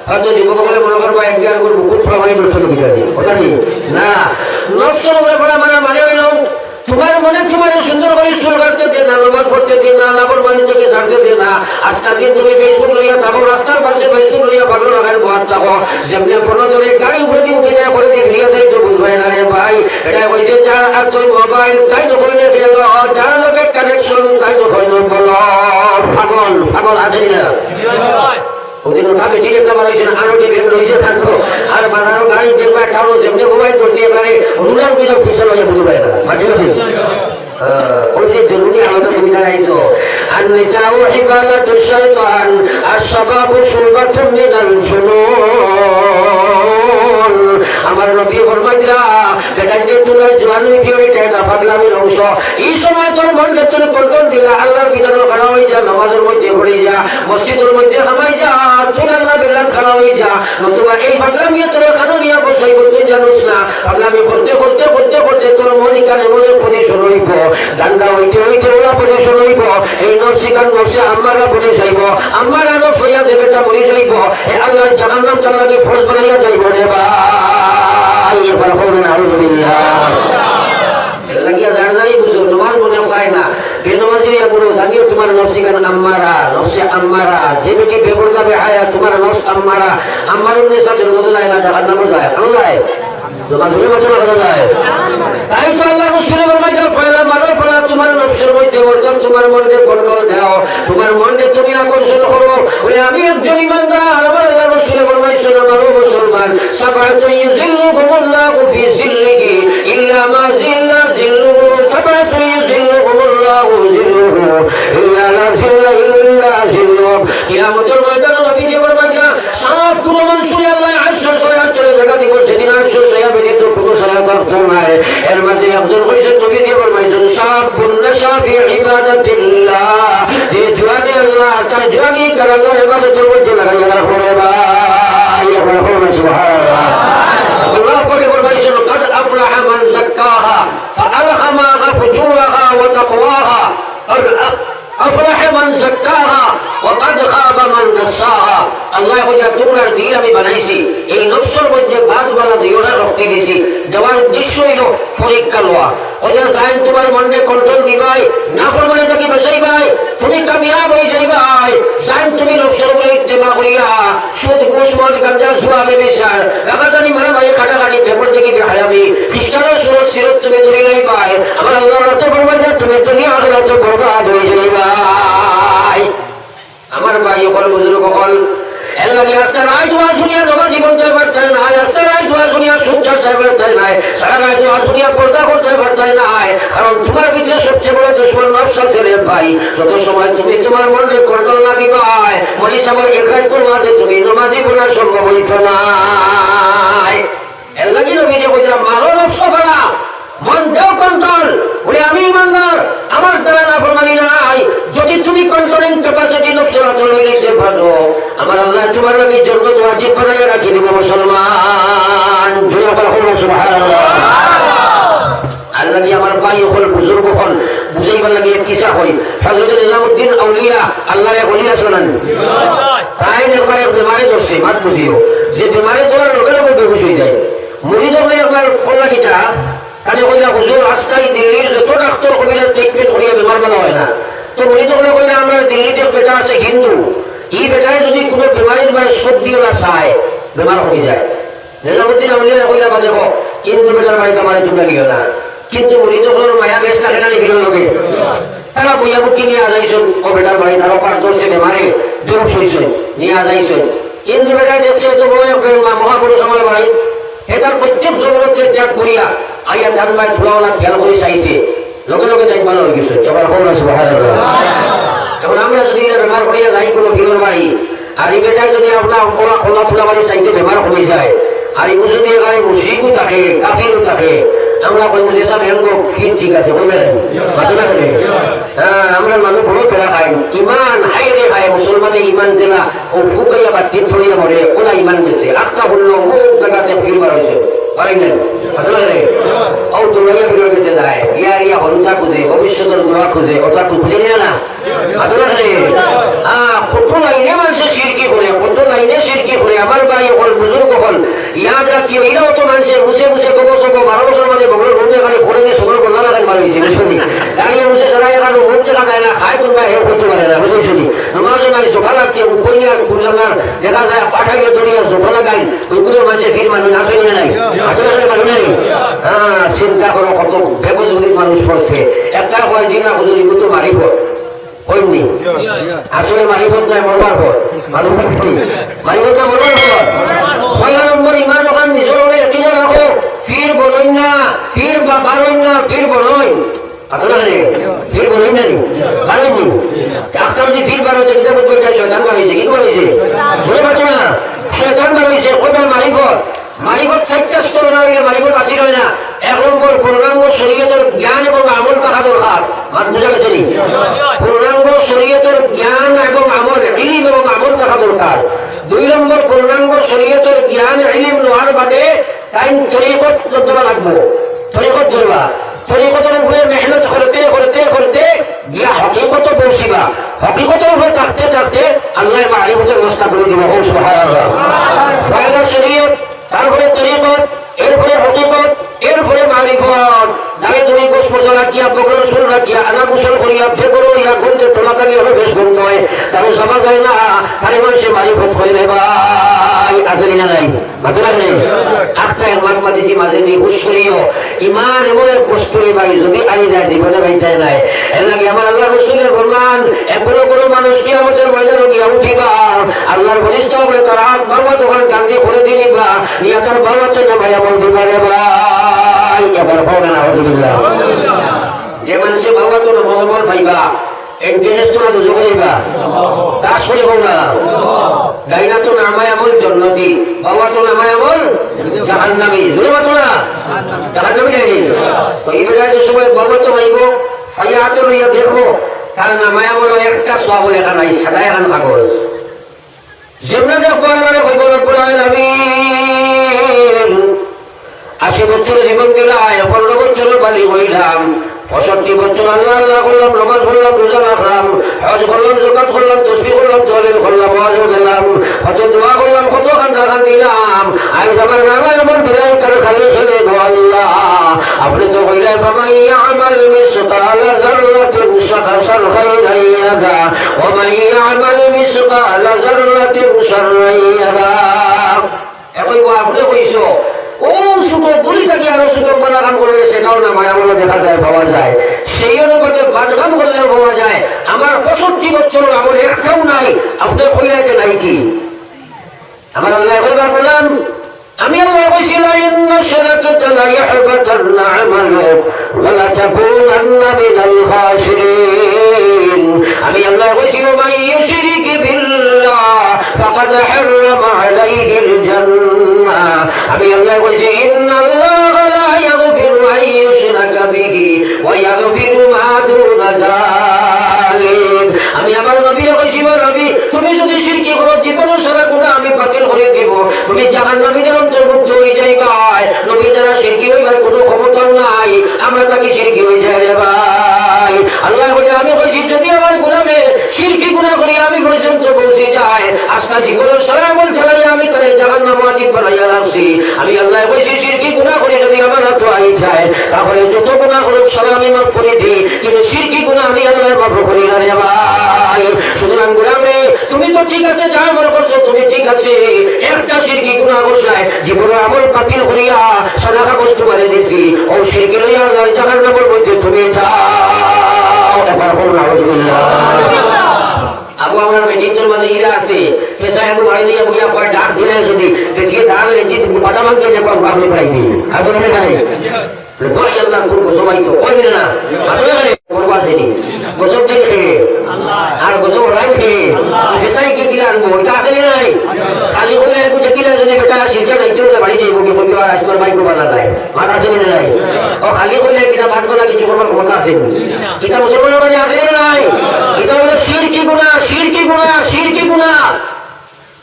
হয়তো যুবক বলে মনে করবো একজন করে বুকুর ফলামারি করতে হবে, ওটা কি না। নফসের উপরে পারা মারা মানে হইল তোমার মনে তোমার সুন্দর করে চুল কাটতে দে না, নামাজ পড়তে দে না, নাফর বাণী থেকে ছাড়তে দে না। আজকাল দিন তুমি ফেসবুক লইয়া থাকো, রাস্তার পাশে ফেসবুক লইয়া ভালো লাগায় বহার থাকো, যেমনি ফোন ধরে গাড়ি উপরে দিয়ে উঠে যায় করে দিয়ে ফিরিয়ে যাই তো বুঝবে না রে ভাই। এটা হয়েছে যার আর তোর মোবাইল তাই তো হইলে ফেল, যার লোকে কানেকশন তাই তো হইল বল। পাগল পাগল আছে না? ওদিন ওঠাবে ঠিক একটা বানাইছেন, আরো টিভেন রয়েছে থাকবো, আর বাজারও গাড়ি দেখবে কারো যেমনি মোবাইল করছে এবারে রুলার বিজয় ফুসা লইয়া বুঝবে না। ঠিক আছে, ওই যে জরুরি আলাদা তুমি দাঁড়াইছো। আন-নিসাউ হিবালাতুশ শাইতান, আশ-শাবাবু শুরবাতুম মিনাল জুনুন। আমার নবী ফরমাইলা, এটা যে তোমার জওয়ানি পিরিয়ড, এটা পাগলামির অংশ। এই সময় তোর মনকে তুমি কন্ট্রোল দিলা, আল্লাহর বিধান খাড়া হয়ে যা, নামাজের মধ্যে পড়ে যা, মসজিদের মধ্যে হামাই যা, তুই আল্লাহ বিধান খাড়া হয়ে যা। নতুবা এই পাগলামি তোর কানো নিয়ে বসাইব, তুই জানোস না। পাগলামি করতে করতে করতে করতে তোর মন কানে মনে পজিশন হইব, ডান্ডা হইতে হইতে ওরা পজিশন হইব। এই নফসি কান নফসে আমারা পড়ে যাইব, আমারা নফস হইয়া দেবেটা মরে যাইব। এই আল্লাহ জাহান্নাম জান্নাতে ফরজ বানাইয়া যাইব রে ভাই। এবার বলেন আলহামদুলিল্লাহ। এর লাগিয়া জানাই বুঝো নমাজ মনে পায় না, বেনমাজি হইয়া পড়ো, জানিও তোমার নফসি কান আম্মারা, নফসে আম্মারা। যে বেটি বেপর যাবে হায়া, তোমার নফস আম্মারা। আম্মারুন নিসা এর মধ্যে যায় না, জাহান্নামে যায়, কেন যায়? তোমার ধরে মতো করা যায়। তাই তো আল্লাহ রাসূল ফরমাইলেন, ফয়লা মারো ফলা তোমার নফসের মধ্যে বর্তমান তোমার মনকে কন্ট্রোল দাও, তোমার মনকে তুমি আকর্ষণ করো। বলে আমি একজন ইমানদার, আমার আল্লাহ রাসূল ফরমাইছেন, আমার মুসলমান, সাবাতু ইউযিল্লুহুমুল্লাহু ফি জিল্লিহি ইল্লা মা জিল্লা জিল্লুহু, সাবাতু ইউযিল্লুহুমুল্লাহু জিল্লুহু ইল্লা লা জিল্লা ইল্লা জিল্লুহু। কিয়ামতের ময়দানে নবীজি ফরমাইছেন, সাত কোন মানুষই আল্লাহ আরশ সয়া চলে জায়গা দিব, সেদিন আরশ সয়া ব্যতীত কোনো সয়া করতে নাই। এর মধ্যে একজন কইছে, নবীজি ফরমাইছেন, শাবুন নাশা ফি ইবাদাতিল্লাহ, যে জওয়ানি আল্লাহ তার জওয়ানি করে আল্লাহর ইবাদতের মধ্যে লাগাইয়া রাখো রে ভাই। সুবহানাল্লাহ। আল্লাহ পাকে ফরমাইছেন, قد أفلح من زكاها فألهمها فجورها وتقواها، أفلح من زكاها وقد خاب من دساها। আল্লাহ কইয়া তোমরা দিন আমি বানাইছি, এই নফসের মধ্যে বাদওয়ালা দিওরা রক্তি দিছি, দেওয়ার উদ্দেশ্য হইল পরীক্ষা লওয়া। ওই যাই তোমার মনকে কন্ট্রোল দিবাই, নাফরমানি থেকে বাঁচাইবাই, তুমি কামিয়াব হয়ে যাইবাই। যাই তুমি নফসের উপরে ইত্তেবা করিয়া সুদ ঘুষ মদ গাঁজা জুয়া বেবিচার রাগাজানি মারামারি কাটাকাটি পেপর থেকে বেহায়াবি খ্রিস্টানের সুরত সিরত তুমি ধরে যাইবাই। আমার আল্লাহ রাত ফরমাইছে, তুমি দুনিয়া আখিরাতে বরবাদ হয়ে যাইবাই। আমার ভাই হল বুজুর্গ হল, এর লাগে আজকে রায় জোয়া শুনিয়া নমাজি বলতে পারতেন না, আজকে রায় জোয়া শুনিয়া সুচার চাই পারতেন না, সারা রায় জোয়া শুনিয়া পর্দা করতে পারতেন না। কারণ তোমার ভিতরে সবচেয়ে বড় দুশ্মন নফস আছে রে ভাই। যত সময় তুমি তোমার মনকে কন্ট্রোল না দিবাই, মনি সাহেব এখানে তোর মাঝে তুমি নমাজি বলা সম্ভব হইত না। এর লাগে নবীজি বলছিলাম, মারো নফস ভাড়া, মন দেও কন্ট্রোল। বলে আমি ইমানদার, আমার দ্বারা নাফরমানি নাই। যদি তুমি কন্ট্রোলিং ক্যাপাসিটি নফসের অর্জন হইতে পারো, আমার আল্লাহ তোমার লাগে জন্য ওয়াজিব বানাইয়া রাখি দিব মুসলমান। সুবহানাল্লাহ। আল্লাহ কি আমার ভাই হল বুজুর্গ হল বুঝাইবার লাগে কিসা হই। হযরত নিজামউদ্দিন আউলিয়া আল্লাহর ওলি আছেন, তাই একবার বেমারে ধরছে, মাত বুঝিও, যে বেমারে ধরার লগে লগে বেহুশ হয়ে যায়। মুড়ি ধরলে একবার কল্লা কিটা কানে কইলা, হুজুর আজকাল দিল্লির যত ডাক্তার কবিরা ট্রিটমেন্ট করিয়া বেমার বলা হয় না। তো মুড়ি ধরলে কইলা, আমরা দিল্লিতে বেটা আছে হিন্দু, এই বেটায় যদি কোনো বেমারির বা সর্দি ওরা চায় বেমার হয়ে যায়। নিজামউদ্দিন আউলিয়া কইলা, বাজে হোক কিন্তু বেটার বাড়িতে আমার তোমরা গিয়ে না, কিন্তু মুড়ি ধরলের মায়া বেশ থাকে না নিখিল লগে। বইয়া বুকি নিয়ে যাইছেন ও বেটার বাড়ি তার অপার ধরছে বেমারে বেহুশ হয়েছে নিয়ে যাইছেন কিন্তু বেটা দেশে তো মহাপুরুষ আমার বাড়ি এটার প্রত্যেক জরুরতকে ত্যাগ করিয়া আইয়া ধান ভাই ধুলাওয়ালা খেয়াল করে চাইছে লোকে লোকে যাই ভালো হয়ে গেছে এবার হোক আছে এখন আমরা যদি এটা বেমার করিয়া যাই কোনো ফিরের বাড়ি আর এই বেটায় যদি আপনার খোলা খোলা থুলা বাড়ি চাইতে বেমার হয়ে যায় আর এই যদি এখানে মুশরিকও থাকে কাফিরও থাকে আমরা কই যে সব এরকম ফির ঠিক আছে বলবেন মাঝে মাঝে হ্যাঁ আমরা মানুষ বড় পেরা খাই ইমান হাইরে খায় মুসলমানের ইমান দিলা ও ফুকাইয়া বা তিন ছড়িয়ে মরে ওলা ইমান দিচ্ছে আটটা বললো বহুত জায়গাতে ফির বার হয়েছে পারেন না মাঝে মাঝে ও তোমরা ফিরে গেছে যায় ইয়া হলুদা খুঁজে ভবিষ্যতের দোয়া খুঁজে ওটা তো খুঁজে নিয়ে না মাঝে মাঝে কত লাইনে মানুষের সিরকি করে কত লাইনে সিরকি করে আমার ভাই হল বুজুর্গ হল ইয়াদ রাখি এরাও তো মানুষের বসে বসে গোবো 12 বছর মাঝে বগলের রুমে খালি ভরে দিয়ে সবর করলা লাগান মারিয়েছে বুঝলি দাঁড়িয়ে বসে সবাই এখানে রুম চেলা যায় না খায় তোমরা হেউ করতে পারে না বুঝলি নামাজে মাঝে সোফা লাগছে উপরিয়ার কুলার দেখা যায় পাঠাইয়ে দড়িয়ে সোফা লাগাই ওইগুলো মাঝে ফির মানুষ আসে না নাই আসলে মানুষ নেই হ্যাঁ চিন্তা করো কত বেপজুরি মানুষ পড়ছে একটা হয় জিনা হুজুরি কিন্তু মারিব হয়নি আসলে মারিফত নাই মরবার পর মারিফত না মরবার পর 6 নম্বর ইমান ওখান নিজের কিনে রাখো ফির বলই না ফির বা বারই না ফির বলই আপনারা ফির বলই না বারইনি ডাক্তার যদি ফির বার হচ্ছে কিতাব বলতে শয়তান বানাইছে কি করেছে বলে পাচ্ছ না শয়তান বানাইছে কোথায় মারিফত মারিফত 60টা স্তর না হইলে মারিফত আসি হয় না 1 নম্বর পূর্ণাঙ্গ শরীয়তের জ্ঞান এবং আমল থাকা দরকার মাত বুঝা গেছে নি পূর্ণাঙ্গ শরীয়তের জ্ঞান এবং আমল ইলম এবং আমল থাকা দরকার 2 নম্বর পূর্ণাঙ্গ শরীয়তের জ্ঞান ইলম লোহার বাদে টাইম তরিকত ধরা লাগবে তরিকত ধরবা তরিকতের উপরে মেহনত করতে করতে করতে গিয়া হকিকত বসিবা হকিকতের উপরে থাকতে থাকতে আল্লাহ মারিফতের ব্যবস্থা করে দিব ও সুবহানাল্লাহ ফায়দা শরীয়ত তারপরে তরিকত এরপরে হকিকত এরপরে মারিফত দাঁড়িয়ে তুমি গোস মশলা রাখিয়া বকর সুর রাখিয়া আনা মুসল করিয়া বেগরো ইয়া গন্ধে তোলা থাকে হবে বেশ গন্ধ হয় তাহলে সভা যায় না তারে মানুষে মারিফত হয়ে নেই ভাই আসেনি না নাই মাঝে নেই একটা মাত মাতিছি মাঝে নেই উৎসরীয় ইমান এমন এক বস্তু ভাই যদি আনি যায় জীবনে ভাইটাই নাই এর লাগে আমার আল্লাহ রসুলের ফরমান এখনো কোনো মানুষ কি আমাদের ময়দানে গিয়া উঠিবা আল্লাহর ঘনিষ্ঠ হবে তার হাত বাবা তখন কান্দি করে দিবা নিয়ে তার বাবা তো ভাইয়া বলতে পারে ভাই এবার হবে না যে মানুষে বাবা তো মহম্মদ ভাইবা ইন্টারেস্ট না দুজো ভাইবা তার শরীর হোক না গাইনা তো নামায় আমল জন্নতি বাবা তো নামায় আমল জাহান্নামী জুড়ে বাতো না জাহান্নামী যায়নি তো এই বেলায় যে সময় বাবা তো ভাইব ফাইয়া হাতে লইয়া দেখবো তার নামায় আমল একটা সব লেখা নাই সাদা এখন কাগজ যেমন দেখবো আল্লাহ হইব রব্বুল আলামিন 80 বছর জীবন দিলাম 15 বছর বালি হইলাম 65 বছর আল্লাহ আল্লাহ করলাম নামাজ পড়লাম রোজা রাখলাম হজ করলাম যাকাত করলাম তাসবিহ করলাম তাহলিল করলাম ওয়াজ করলাম কত দোয়া করলাম কত কান্দা কান্দিলাম আজ আমার নামে আমার বিলাই করে খালি খেলে গো আল্লাহ আপনি তো কইলেন ফামান ইয়ামাল মিসকালা যাররাতিন শাররান ইয়ারা ওয়া মান ইয়ামাল মিসকালা যাররাতিন শাররান ইয়ারা একই আপনি কইছো ও ছোট বলি থাকি আরো ছোট বড় কাম করলে সেটাও না মায়া বলে দেখা যায় পাওয়া যায় সেই অনুপাতে বাজ কাম করলে পাওয়া যায় আমার 65 বছর আমার একটাও নাই আপনি কইলাতে নাই কি আমার আল্লাহ কইবার বললাম আমি আল্লাহ কইছিলাম ইন্না শিরকাতা লা ইয়াহবাতান্না আমালুক ওয়া লা তাকুনান্না মিনাল খাসিরিন আমি আল্লাহ কইছিলাম মান ইউশরিক বিল্লাহ ফাকাদ হারামা আলাইহিল জান্নাহ আমি আল্লাহ কইছি ইন্নাল্লাহা লা ইয়াগফিরু আন ইউশরাকা বিহি ওয়া ইয়াগফিরু মা দুনা যালিক আমি আমার নবীকে কইছি নবী তুমি যদি শিরকি করো জীবনে সারা গুনাহ আমি বাতিল করে দেব তুমি জাহান্নামীদের অন্তর্ভুক্ত হয়ে যাইবা নবী যারা শিরকি হইবার কোনো ক্ষমতা নাই আমরা তাকে শিরকি হয়ে যাই রে ভাই আল্লাহ বলে আমি কইছি যদি আমার গুনাহে শিরকি গুনাহ করি আমি পর্যন্ত পৌঁছে যায় আজকে জীবনের সারা আমল ছাড়াই আমি তারে জাহান্নাম ওয়াজিব বানাইয়া রাখছি আমি আল্লাহ কইছি শিরকি গুনাহ করি যদি আমার হাত আই যায় তাহলে যত গুনাহ হলো সারা আমি মাফ করে দিই কিন্তু শিরকি গুনাহ আমি আল্লাহ মাফ করি না রে ভাই সুতরাং গুনাহে তুমি তো ঠিক আছে যা আমল করছো তুমি ঠিক আছে একটা শিরকি গুনাহ করছায় জীবনের আমল বাতিল করিয়া সাদা কষ্ট করে দিছি ও শিরকি লইয়া আল্লাহ জাহান্নামের মধ্যে তুমি যাও এবার আবু আমরা মিটিংয়ের মাঝে ইরা আছে পেশা এত বাড়ি দিয়ে বইয়া পরে ডাক দিলে যদি ঠিক ডাক লেগে কথা মানতে যে বাবু পাইবি আসলে নাই ভাই আল্লাহ করবো সবাই তো ওই না আসলে করবো আসেনি গজব দেখে আর গজব রাখে পেশাই কি কিলা আনবো ওইটা আসেনি নাই খালি বলে একটু দেখিলে যদি বেটা শিলচা নাই কেউ বাড়ি যাইব কি পরিবার আসবার বাইক বানা যায় মাঠ আসেনি নাই ও খালি বলে কিনা বাদ বলা কিছু করবার ক্ষমতা আসেনি এটা মুসলমানের বাড়ি আসেনি নাই এটা হলো শিরকি গুনাহ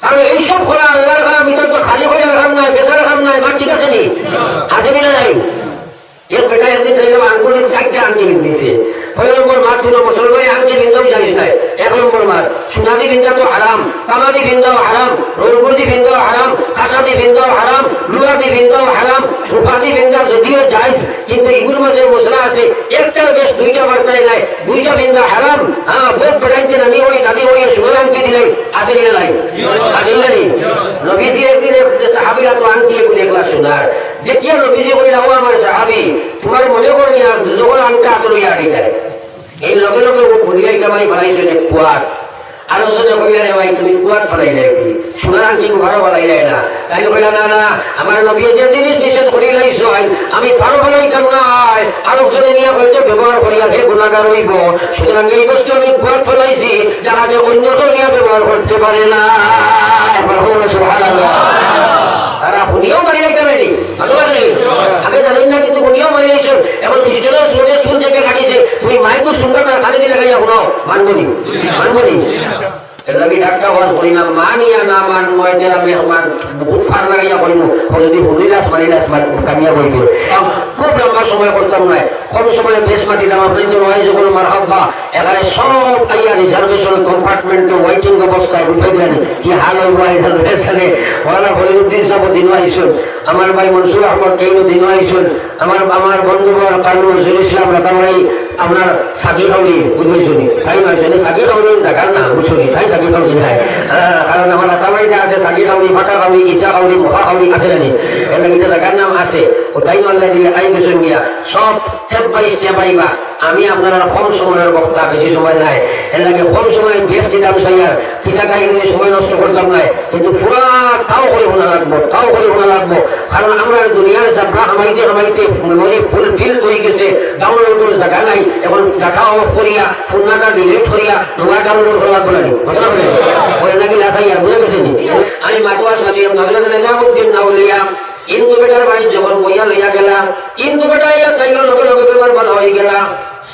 কারণ এইসব খোলা আল্লাহর কাম ভিতর তো খালি হয়ে রাখার নাই পেশার কাম নাই মাঠ ঠিক আছে নি আসেনি নাই এর বেটা একদিন ছেলে আঙ্গুলের 4টা আঙ্গুল দিছে পয়লা নম্বর মাঠ হলো মুসলমানের আঙ্গুল বিন্দাও জানিস নাই 1 নম্বর মাঠ সোনাদি বিন্দা তো হারাম তামাদি বিন্দাও হারাম রোলগুড়ি বিন্দাও হারাম কাঁসাদি বিন্দাও হারাম লুয়াদি বিন্দাও হারাম সুপাদি বিন্দা যদিও জায়েজ কিন্তু এগুলোর মধ্যে মশলা আছে একটার বেশ 2টা বার্তায় নাই 2টা বিন্দা হারাম হ্যাঁ বহুত বেটাইতে নানি হই দাদি হই সোনার আঙ্গুল দিলে আসে কিনা নাই আসলে নি নবীজি একদিন সাহাবীরা তো আঙ্গুল দিয়ে দেখলা সোনার দেখিয়া নবীজি কইলা ও আমার সাহাবী তোমার মনে করি না যখন আঙ্গুলটা হাতে লইয়া আড়ি যায় এই লগে লগে ও বলিয়াই কামাই ফলাইছে নে কুয়াত আলোচনা করিয়া রে ভাই তুমি কুয়াত ফলাইলে কি সোনার আংটি ভালো ফলাইলে না তাই কইলা না না আমার নবী যে জিনিস নিষেধ করিলাইছো আমি ভালো ফলাইতাম না আলোচনা নিয়ে হয়তো ব্যবহার করিয়া হে গুণাগার হইব সুতরাং এই বস্তু আমি কুয়াত ফলাইছি যারা যে অন্য নিয়ে ব্যবহার করতে পারে না সুবহানাল্লাহ আর আপনিও মারি লাইতে পারেনি ভালো লাগে আগে জানেন না কিন্তু উনিও মারি লাইছেন এখন খ্রিস্টানরা শুনে শুন থেকে কাটিছে তুমি মাইকো সুন্দর করে খালি দিয়ে লাগাইয়া শুনো মানবনি এর লাগি ডাক্তার ওয়াজ করি না মানিয়া না মান ময়দেরা মেহমান বহুত ফার লাগাইয়া করিম যদি হুলিলাস মারিলাস কামিয়া বইবে খুব লম্বা সময় করতাম না কম সময়ে বেশ মাটিলাম আপনি যে ওয়াইজ কোনো মারহাবা এবারে সব আইয়া রিজার্ভেশন কম্পার্টমেন্টে ওয়েটিং অবস্থায় উঠে গেলেন কি হাল হইব রিজার্ভেশনে ওয়ালা ফরিদুদ্দিন সাহেব দিন আইসুন আমার ভাই মনসুর আহমদ কেউ দিন আইসুন আমার বন্ধুবর কারণ নজরুল ইসলাম রাতামাই আপনার সাকি কাউরি বুঝবেন তাই নয় সেটা সাকি কাউরি দেখার না বুঝলি তাই সাকি কাউরি খায় কারণ আমার রাতামাইতে আছে সাকি কাউরি ফাটা কাউরি ইসা কাউরি মুখা কাউরি আছে জানি এর লাগে দেখার নাম আছে ও তাই আল্লাহ দিলে আই গেছেন গিয়া সব স্টেপ বাই স্টেপ আইবা আমি আপনারা কম সময়ের বক্তা বেশি সময় নাই এর লাগে কম সময় বেশ দিতাম সাইয়ার কিসা কাহিনী সময় নষ্ট করতাম নাই কিন্তু পুরা তাও করে শোনা লাগবো কারণ আমরা দুনিয়ার চাপড়া হামাইতে মনে ফুলফিল হয়ে গেছে ডাউনলোডের জায়গা নাই এখন ডাটা অফ করিয়া ফোন নাম্বার ডিলিট করিয়া নয়া ডাউনলোড করা লাগবে না কথা বলে ওই নাকি লাসাইয়া বুঝে গেছে আমি মাতুয়া সাদিয়াম হযরত নিজামউদ্দিন আউলিয়া কিন্তু বেটার বাড়ি যখন বইয়া লইয়া গেলা কিন্তু বেটা ইয়া সাইকেল লগে লগে বেমার ভালো হয়ে গেলা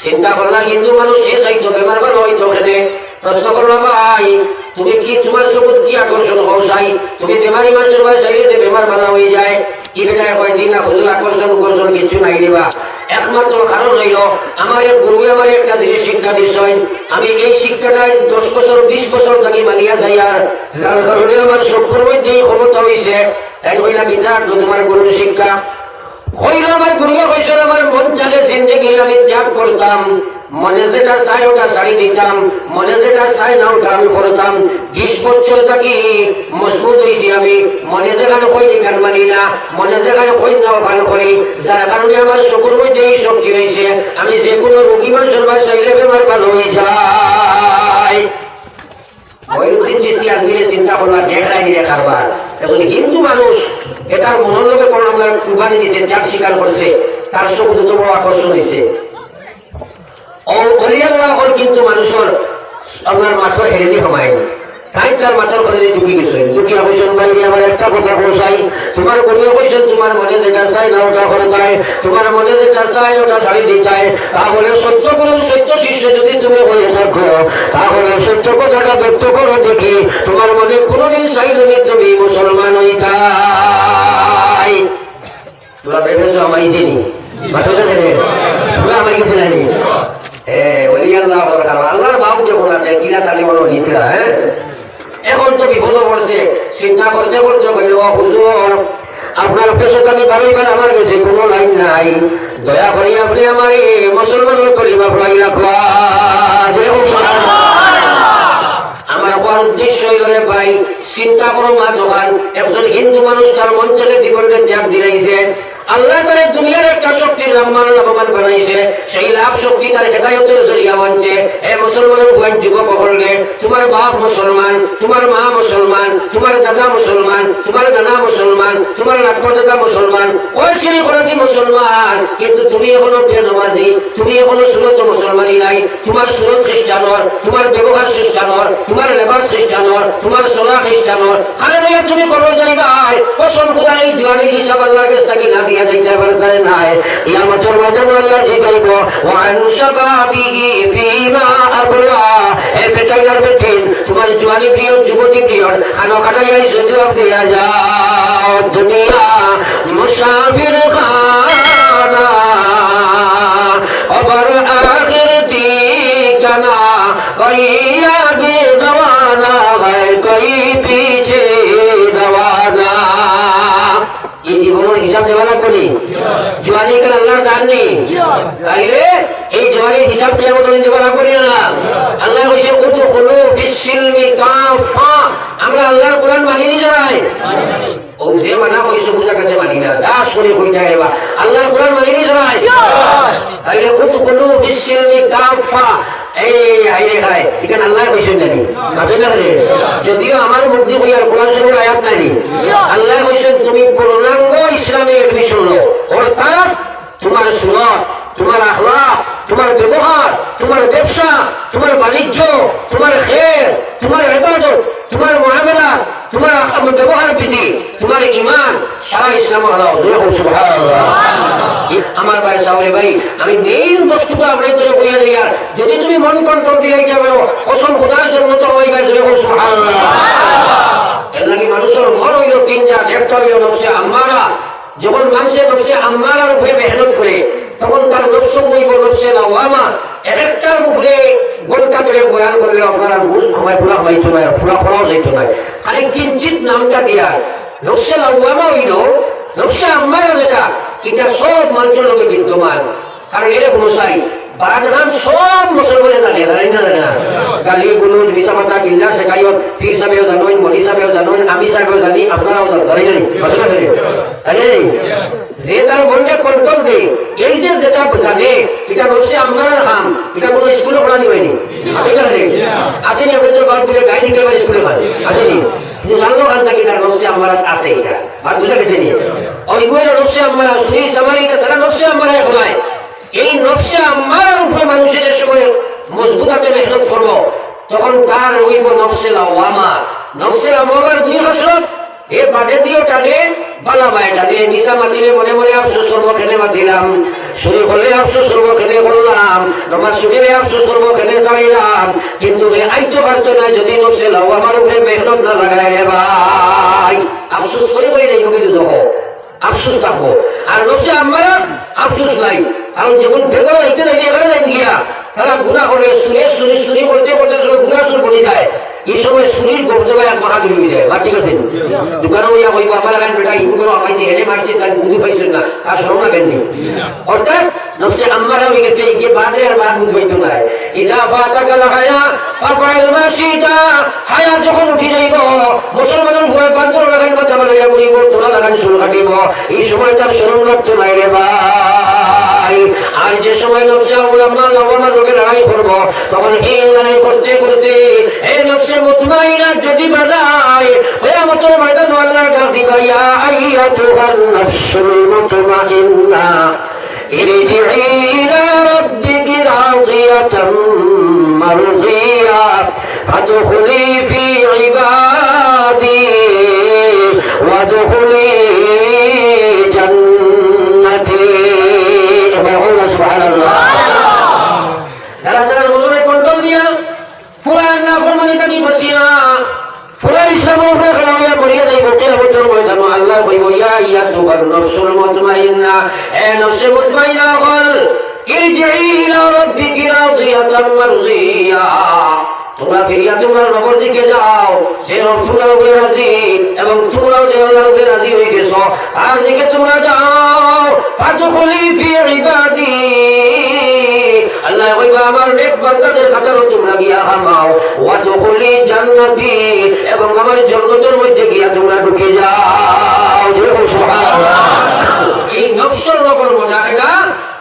চিন্তা করলা হিন্দু মানুষ এ সাইকেল বেমার ভালো হইতো খেতে প্রশ্ন করলো ভাই তুমি কি তোমার চকুত কি আকর্ষণ হও চাই তুমি বেমারি মানুষের ভাই চাইলে বেমার ভালো হয়ে যায় কি বেটা কয় দিন না হুজুর আকর্ষণ কিছু নাই দিবা একমাত্র কারণ হইল আমার এক গুরু আমার একটা জিনিস শিক্ষা দিয়েছেন আমি এই শিক্ষাটাই 10 বছর 20 বছর থাকি মানিয়া যাই আর যার কারণে আমার সবগুলোর মধ্যে ক্ষমতা হয়েছে তাই হইলা বিধান তোমার গুরুর শিক্ষা হইল আমার গুরুকে হয়েছে আমার মন চালে জিন্দগি আমি ত্যাগ করতাম মনে যেটা চাই ওটা শাড়ি দিতাম মনে যেটা চাই না ওটা আমি পড়তাম 20 বছর থাকি মজবুত হয়েছি আমি মনে যেখানে কই গান মানি না মনে যেখানে কই না ভালো করি যার কারণে আমার চকুর মধ্যে এই শক্তি হয়েছে আমি যে কোনো রোগী মানুষের ভাই চাইলে বেমার ভালো হয়ে যায় মহিউদ্দিন চিশতি আজমিরে চিন্তা করবার দেখলাই নিয়ে কারবার এখন হিন্দু মানুষ এটার মনোলোকে কোনো আপনার কুরবানি দিয়েছে ত্যাগ স্বীকার করছে তার চকুতে তো বড় আকর্ষণ হয়েছে কিন্তু মানুষের আপনার মাথার হেরে দিয়ে কমায় তাই তার মাথার করে দিয়ে ঢুকি গেছে দুঃখিয়া হয়েছেন বাইরে আমার একটা কথা বসাই তোমার গরিয়া হয়েছেন তোমার মনে যেটা চাই না ওটা করে দেয় তোমার মনে যেটা চাই ওটা ছাড়ি দিতে তাহলে সত্য করুন সত্য শিষ্য যদি তুমি হয়ে থাকো তাহলে সত্য কথাটা ব্যক্ত করো দেখি তোমার মনে কোনোদিন চাই যদি তুমি মুসলমান হইতাই তোরা ভেবেছো আমাইছি নি মাথাটা ধরে তোরা আমাই গেছে নানি আল্লাহর বাবু যে বলা যায় কিনা তালে বলো নিতরা হ্যাঁ এখন তো বিপদ পড়ছে চিন্তা করতে কইল হুজুর আপনার পেশাটাকে বারবার আমার কাছে কোনো লাইন নাই দয়া করি আপনি আমার মুসলমানের কলিমা পড়াই রাখবা আমার হওয়ার উদ্দেশ্য হইলে ভাই চিন্তা করো মা দোকান একজন হিন্দু মানুষ তার মন চলে জীবনকে ত্যাগ দিলাইছে আল্লাহ তার দুনিয়ার একটা শক্তির লাভবান বানাইছে সেই লাভ শক্তি তার হেদায়তের জরিয়া বানছে এ মুসলমানের ভুয়ান যুবক হলে তোমার বাপ মুসলমান, তোমার মা মুসলমান, তোমার দাদা মুসলমান, তোমার নানা মুসলমান, তোমার লাখর দাদা মুসলমান, ওই শ্রেণী করে কি মুসলমান, কিন্তু তুমি এখনো বেনামাজি, তুমি এখনো সুরত মুসলমানই নাই, তোমার সুরত খ্রিস্টানর, তোমার ব্যবহার খ্রিস্টানর, তোমার লেবাস খ্রিস্টানর, তোমার সোলা খ্রিস্টানর, খালে ভাইয়া তুমি করো যাইবাই কসম খোদা এই জোয়ানির হিসাব আল্লাহর কাছে তাকে না দিয়া যাইতে পারে নাই। কিয়ামতের ময়দানে আল্লাহ জিগাইব ওয়ান শাবাবিহি ফিমা আবলা, এ বেটাইলার বেটিন তোমার জোয়ানি প্রিয় যুবতী প্রিয় খানো খাটাইয়াই জবাব দিয়া যাও দুনিয়া মুসাফির খানা আবার আখির ঠিকানা, কই আগে রওয়ানা হয় কই পিছে রওয়ানা। এই জীবনের হিসাব দেওয়া না করি জোয়ানি কেন আল্লাহর দান নেই, তাইলে এই জোয়ানির হিসাব কিয়ামত দেওয়া না করি না। আল্লাহ কইছে উদখুলু ফিস সিলমি কাফা, আমরা আল্লাহর কোরআন মানি নি জড়াই ও যে মানা কইছে বুঝা কাছে মানি না দাস করে কই যায় বা আল্লাহর কোরআন মানি নি জড়াই, তাইলে উদখুলু ফিস সিলমি কাফা এই আইরে খায় এখানে আল্লাহ কইছেন জানি আপনি না রে, যদিও আমার মুক্তি হইয়ার কোরআন শরীফের আয়াত নাই, আল্লাহ কইছেন তুমি পূর্ণাঙ্গ ইসলামে এডমিশন লো, অর্থাৎ তোমার সুন্নাত, তোমার আখলাক, তোমার ব্যবহার, তোমার ব্যবসা, তোমার বাণিজ্য, তোমার খের, তোমার ইবাদত, তোমার মুআমালা, তোমার ব্যবহার বিধি, তোমার ঈমান সারা ইসলাম হলো। সুবহানাল্লাহ। আমার ভাই সাহেব ভাই আমি মেইন বস্তুটা আপনাদের বইয়া দিই, আর যদি তুমি মন কন্ট্রোল দিলে যাবে কসম খোদার জন্য তো ওই ভাই সুবহানাল্লাহ। এর লাগি মানুষের মন হইল তিনটা, একটা হইল নফসে আম্মারা, যখন মানুষের নফসে আম্মারার উপরে মেহনত করে তখন তার নফস বইব নফসে লাওয়ামা, একটার উপরে ঘন্টা ধরে বয়ান করলে আপনারা ভুল আমায় পুরা হইতো না, পুরা করাও যাইত না, খালি কিঞ্চিত নামটা দিয়া নফসে লাওয়ামা হইল নফসে আম্মারা, যেটা এটা সব মানুষের লোকে বিদ্যমান। কারণ এর কোনো চাই বারাদান সব মুসলমানে জানে, জানেন না জানে না, গালি গুলুজ মিছা মাথা কিল্লা শেখাইও ফির সাহেবেও জানেন, মনি সাহেবেও জানেন, আমি সাহেবেও জানি, আপনারাও জানেন, জানেন যে তার মনকে কন্ট্রোল দেয়, এই যে যেটা জানে এটা নফসে আম্মারার কাম, এটা কোনো স্কুলে পড়ানি হয়নি, আসেনি আপনাদের বাড়িতে গাড়ি দিতে পারে স্কুলে হয় আসেনি, জানলো কাল থাকি তার নফসে আম্মারাত আছে, এটা আর বুঝা গেছে নি ওই বইয়ের নফসে আম্মারা শুনি সামারি এটা সারা নফসে আম্মারা হয়। এই নফসে আম্মারার উপরে মানুষের সময় মজবুত হাতে মেহনত করবো তখন তার হইব নফসে লাওয়ামা। নফসে লাওয়ামার দুই হাসরত এ বাদে দিয়েও টানে বালা বায় টানে, মিশা মাতিলে মনে মনে আফসোস করবো খেলে মাতিলাম, শুরু করলে আফসোস করবো খেলে করলাম, তোমার শুনিলে আফসোস করবো খেলে ছাড়িলাম, কিন্তু আইতে পারতো না যদি নফসে লাওয়ামার উপরে মেহনত না লাগায় রে ভাই, আফসোস করে করে যাইব কিন্তু দেখো আফসোস থাকবো। আর নফসে আম্মারা আফসোস নাই, কারণ যখন ভেতরে যাইতে যাইতে এখানে যাই গিয়া তারা গুণা করলে শুনি করতে করতে গুণা শুরু করে যায়, এই সময় শুনির করতে পারে আর মাথা হয়ে যায়। ঠিক আছে দোকানে হইয়া হইব আমার এখানে বেটা ইগুলো আমাইছে হেলে মারছে তার বুঝি পাইছেন না আর সরমা কেন নেই, অর্থাৎ নফসে আম্মারা হয়ে গেছে গিয়ে বাদরে আর বাদ বুঝ পাইতো না। ইজা ফাতাকাল হায়া ফাফাইল মাশিতা, হায়া যখন উঠে যাইব মুসলমানের ভয় বান্দর লাগান কথা বলাইয়া বলিব, তোলা লাগান শুরু কাটিব, এই সময় তার শরম রাখতে নাই রে ভাই। আর যে সময় নফসে আম্মার লোকে লড়াই করবো তখন এই লড়াই করতে করতে এই নফসে মুতমাইনা যদি বাদায় কিয়ামতের ময়দানে আল্লাহর ডাক দিবা, ইয়া আইয়াতুহান নাফসুল মুতমাইন্না ইরজিই ইলা রাব্বিকি রাদিয়াতাম মারদিয়া ফাদখুলি ফি ইবাদি ওয়াদখুলি জান্নাতি। সুবহানাল্লাহ। যারা যারা মনে কন্ট্রোল দিয়া ফুরান না ফরমানি তাকি বসিয়া ফুরা ইসলামের উপরে খেলাইয়া পড়িয়া যাইব কিয়ামতের ময়দানে আল্লাহ কইব, ইয়া আইয়াতুহান নাফসুল মুতমাইন্না, এ নফসে মুতমাইন্না হল ইরজিই ইলা রাব্বিকি রাদিয়াতাম মারদিয়া, তোমরা ফিরিয়া তোমার রবের দিকে যাও, সে রব তোমার উপরে রাজি এবং তোমরাও যে আল্লাহর উপরে রাজি হয়ে গেছো তার দিকে তোমরা যাও। ফাদখুলি ফি ইবাদি, আল্লাহ কইবা আমার নেক বান্দাদের কাতারে তোমরা গিয়া হামাও, ওয়াদখুলি জান্নাতি, এবং আমার জান্নাতের মধ্যে গিয়া তোমরা ঢুকে যাও। সুবহানাল্লাহ। এই নফসের নকল মজা এটা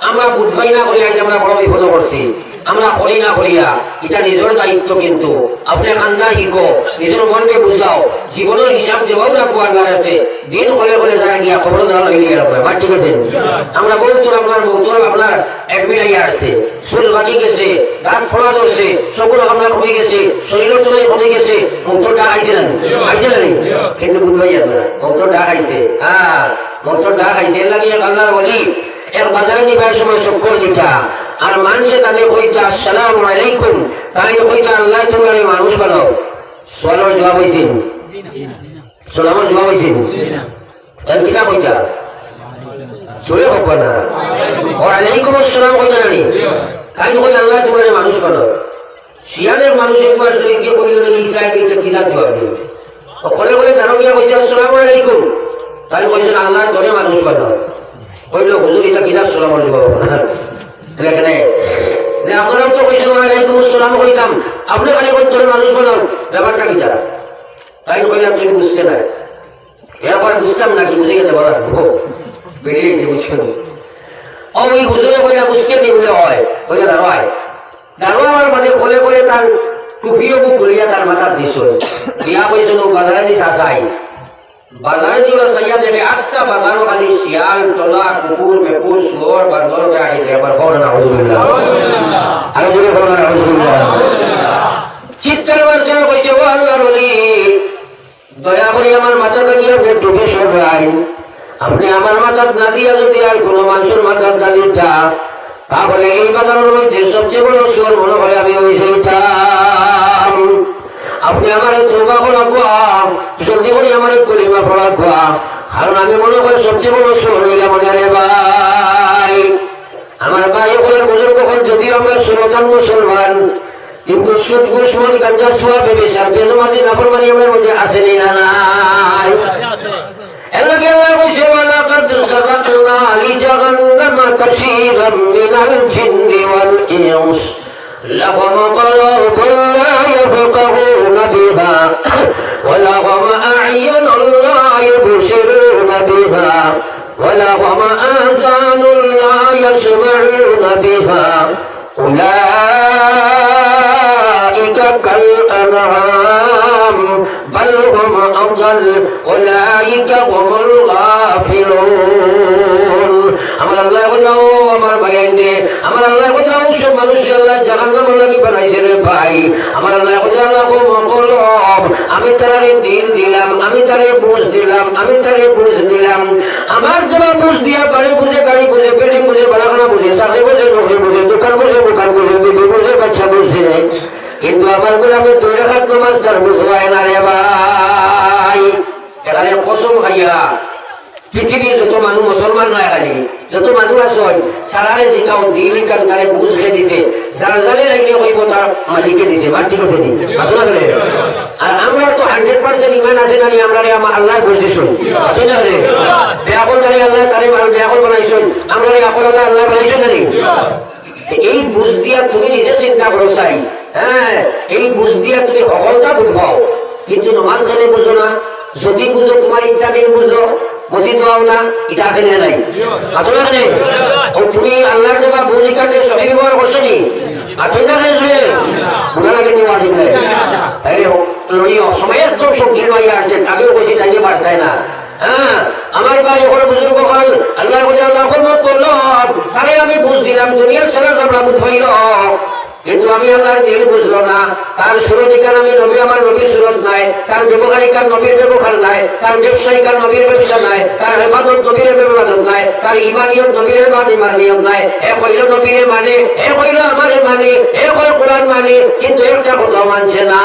আমরা বুঝবাই না বলে আজ আমরা বড় বিপদ করছি। আমরা করি না করিয়া এটা নিজের দায়িত্ব, কিন্তু আপনি খান্দা শিখো, নিজের মনকে বুঝাও, জীবনের হিসাব যেভাবে রাখবো আল্লাহর আছে, দিন হলে হলে যারা গিয়া খবর দেওয়া হইলে আপনার ঠিক আছে। আমরা বহুতর আপনার একদিন আইয়া আসছে, চুল বাকি গেছে, দাঁত ফোড়া ধরছে, সকল আপনার কমে গেছে, শরীরের তুলাই কমে গেছে, মুখর ডাক আইছে না আইছে না, কিন্তু বুঝবাই আপনারা মুখর ডাক আইছে, হ্যাঁ মুখর ডাক আইছে। এর লাগে আল্লাহর বলি এর বাজারে দিবার সময় সকল দিতা আর মানুষে তাদের কইতা আসসালামু আলাইকুম, তাই কইতা আল্লাহ তোমার মানুষ বানাও। সোয়ালের জবাব হয়েছে, সালামের জবাব হয়েছে, এর কিতা কইতা চলে হোক না, ওয়ালাইকুম আসসালাম কইতা জানি, তাই কই আল্লাহ তোমার মানুষ বানাও। শিয়ালের মানুষ একবার গিয়ে কইল ইসরায়েল কিতাব জবাব দিল, বলে বলে জানো গিয়া কইছে আসসালামু আলাইকুম, তাই কইছেন আল্লাহ তোরে মানুষ বানাও। কইল হুজুর এটা কিতাব সালামের জবাব এখানে আপনারাও তো কইছেন ওয়ালাইকুম আসসালাম কইতাম, আপনি খালি কই তোরে মানুষ বানাও, ব্যাপারটা কি জানা? তাই কইলা তুই বুঝতে না, এবার বুঝতাম না কি বুঝে গেছে বলা বেরিয়েছে বুঝছেন। ওই হুজুরে কইলা বুঝতে নেই বলে হয়, কইলা দাঁড়ায় দাঁড়াবার মানে বলে বলে তার টুপিও খুলিয়া তার মাথার দিস দিয়া কইছিল বাজারে দিস আসাই, বাজারে দিয়ে সাইয়া দেখে আস্তা বাজারও খালি শিয়াল তলা কুকুর মেকুর শুয়োর বান্দর আইলে আবার বড় না হুজুরিল্লাহ আরো জোরে বড় না হুজুরিল্লাহ। চিৎকার মারছে কইছে ও আল্লাহর ওলি দয়া করে আমার মাথাটা দিয়ে টুপি সরাই, আপনি আমার মাথার না দিয়া যদি আর কোনো মানুষের মাথার দালিটা, তাহলে এই বাজারের মধ্যে সবচেয়ে বড় শুয়োর মনে হয় আমি ওই সেইটাম। আপনি আমার তওবা করাবো, জলদি করে আমার কলিমা পড়াবো, কারণ আমি মনে করি সবচেয়ে বড় শুয়োর হইলাম রে ভাই। আমার ভাই ওগুলোর বুজুর্গ হল, যদিও আমরা সনাতন মুসলমান, কিন্তু সুদ ঘুষ মদ গাঞ্জা ছোঁয়া বেবিচার বেদমাজি নাফরমানি আমার মধ্যে আসেনি না নাই? এলাকে আল্লাহ কইছে ওয়ালা কাদ সাদাকনা লিজাহান্নামা কাসীরাম মিনাল জিন্নি ওয়াল ইনস লাহুম কলুবুন লা ইয়াফকাহুনা বিহা ওয়া লাহুম আ'য়ুনুন লা ইবসিরুনা বিহা ওয়া লাহুম আযানুন লা ইয়াসমা'উনা বিহা উলাইকা কাল আনআম বাল হুম আযাল উলাইকা হুমুল গাফিলুন। আমার আল্লাহ বলাও আমার বাগানে, আমার আল্লাহ বলাও সব মানুষকে আল্লাহ জাহান্নাম লাগি বানাইছে রে ভাই। আমার আল্লাহ বলাও মকলব, আমি তারে দিল দিলাম, আমি তারে বুঝ দিলাম, আমি তারে বুঝ দিলাম। আমার যারা বুঝ দিয়া বাড়ি বুঝে, গাড়ি বুঝে, বিল্ডিং বুঝে, বাড়াখানা বুঝে, চাকরি বুঝে, নকরি বুঝে, দোকান বুঝে, দোকান বুঝে, বিবি বুঝে, বাচ্চা বুঝে, কিন্তু আমার গোলামে দুই রাখাত নামাজ তার বুঝবায় না রে ভাই। এখানে কসম খাইয়া পৃথিবীর যত মানুষ মুসলমান নয়, খালি যত মানুষ আছে সারারে জিকাও দিল কান তারে বুঝ খেয়ে দিছে, যারা জালে লাইনে কইব তার মালিকে দিছে, মার ঠিক আছে নি আপনারা বলে। আর আমরা তো 100% ইমান আছে না নি, আমরা আমার আল্লাহ বুঝ দিছুন ঠিক আছে। বেয়াকল জানি আল্লাহ তারে মাল বেয়াকল বানাইছুন, আমরা আকল আল্লাহ বানাইছুন না নি? এই বুঝ দিয়া তুমি নিজে চিন্তা করো চাই, হ্যাঁ এই বুঝ দিয়া তুমি সকলটা বুঝবাও, কিন্তু নমাজ খানে বুঝো না। যদি বুঝো তোমার ইচ্ছা দিন বুঝো, বসি দেওয়াও না, এটা আছে না নাই? আপনারা ও তুমি আল্লাহর দেবা বুঝি কাটে সবই ব্যবহার করছো নি? আছে না বুঝা লাগে নি ওয়াজিব নাই? তাইলে ওই অসময়ে একদম সংকীর্ণ হয়ে আছে, তাকেও বসে যাইতে পারছে না। হ্যাঁ আমার ভাই ওখানে বুজুর্গ হল, আল্লাহ বলে আল্লাহ করলো তাহলে আমি বুঝ দিলাম, দুনিয়ার সারা আমরা বুঝ হইল, কিন্তু আমি আল্লাহর দিল বুঝলো না। তার সুরতিকার আমি নবী, আমার নবীর সুরত নাই, তার ব্যবহারিকার নবীর ব্যবহার নাই, তার ব্যবসায়িকার নবীর ব্যবসা নাই, তার ইবাদত নবীর ইবাদত নাই, তার ইমানিয়ত নবীর ইমানিয়ত নাই। এ কইল নবীরে মানে, এ কইল আমারে মানে, এ কইল কোরআন মানে, কিন্তু একটা কথা মানছে না।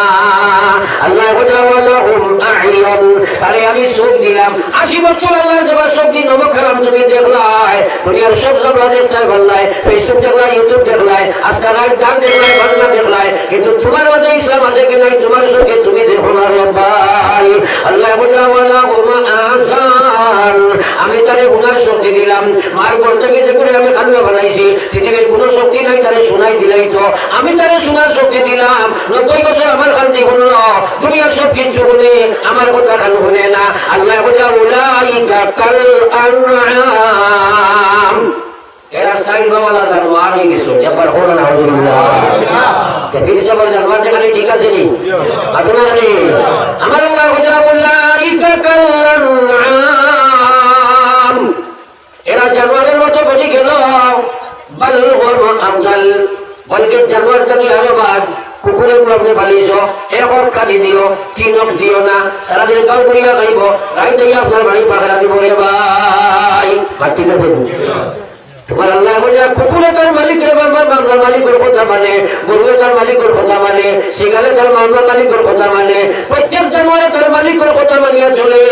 আল্লাহ ওয়ালাহুম আ'য়ুন, তারে আমি চোখ দিলাম। 80 বছর আল্লাহর দেওয়া সব দিন নবখারাম তুমি দেখলাই, দুনিয়ার সব জগৎ দেখতে পারলাই, ফেসবুক দেখলাই, ইউটিউব দেখলাই, আজকে রাত গান দেখলাই, ঘটনা দেখলাই, কিন্তু তোমার মধ্যে ইসলাম আছে কি নাই তোমার চোখে তুমি দেখো না রে ভাই। আল্লাহ ওয়ালাহুম আযান, আমি তারে গুনার শক্তি দিলাম, মার করতে গিয়ে করে আমি খাদ্য বানাইছি, পৃথিবীর কোনো শক্তি নাই তারে শোনাই দিলাই তো, আমি তারে শোনার শক্তি দিলাম। 90 বছর আমার খান্তি শুনল, দুনিয়ার সব কিছু শুনে আমার কথা খান শুনে না। আল্লাহ উলাইকা কাল আনআম, এরা সাইন বাবালা জানোয়ার হয়ে গেছে একবার হলো না ফির সবার জানোয়ার যেখানে ঠিক আছে নি আপনার আমার আল্লাহ হুজরা বললাম এরা জানোয়ারের মতো বলি গেল বল আমজাল বলকে জানোয়ার জানি আরো বাদ কুকুরের আপনি পালিয়েছ এখন কাটি দিও চিনক দিও না সারাদিন গাঁও করিয়া খাইব রাইতে আপনার বাড়ি পাহারা দিব রে ভাই ঠিক আছে তোমার আল্লাহ বলে কুকুরে তার মালিকের বাংলার মালিকের কথা মানে গরুয়ে তার মালিকের কথা মানে শিকালে তার বাংলার মালিকের কথা মানে প্রত্যেক জানোয়ারে তার মালিকের কথা মানিয়া চলে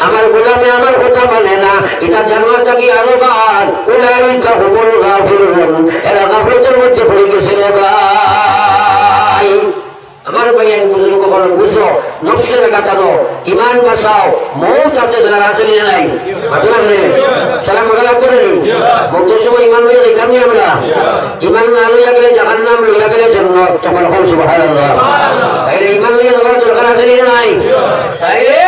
আমার গোলামে আমার কথা মানে না এটা জানোয়ার থাকি আরো বার উলাইকা হুমুল গাফিরুন এরা গাফলতের মধ্যে পড়ে গেছে রে ভাই আমার ভাই এক বুজুর্গ বলো বুঝো নফসের কাটানো ইমান বাঁচাও মৌত আছে যারা আসেনি নাই সালাম মোকালাম করে মৌতের সময় ইমান লইয়া যেখানে আমরা ইমান না লইয়া গেলে জাহান্নাম লইয়া গেলে জান্নাত তখন হল সুবহানাল্লাহ তাইলে ইমান লইয়া যাবার দরকার আসেনি নাই তাইলে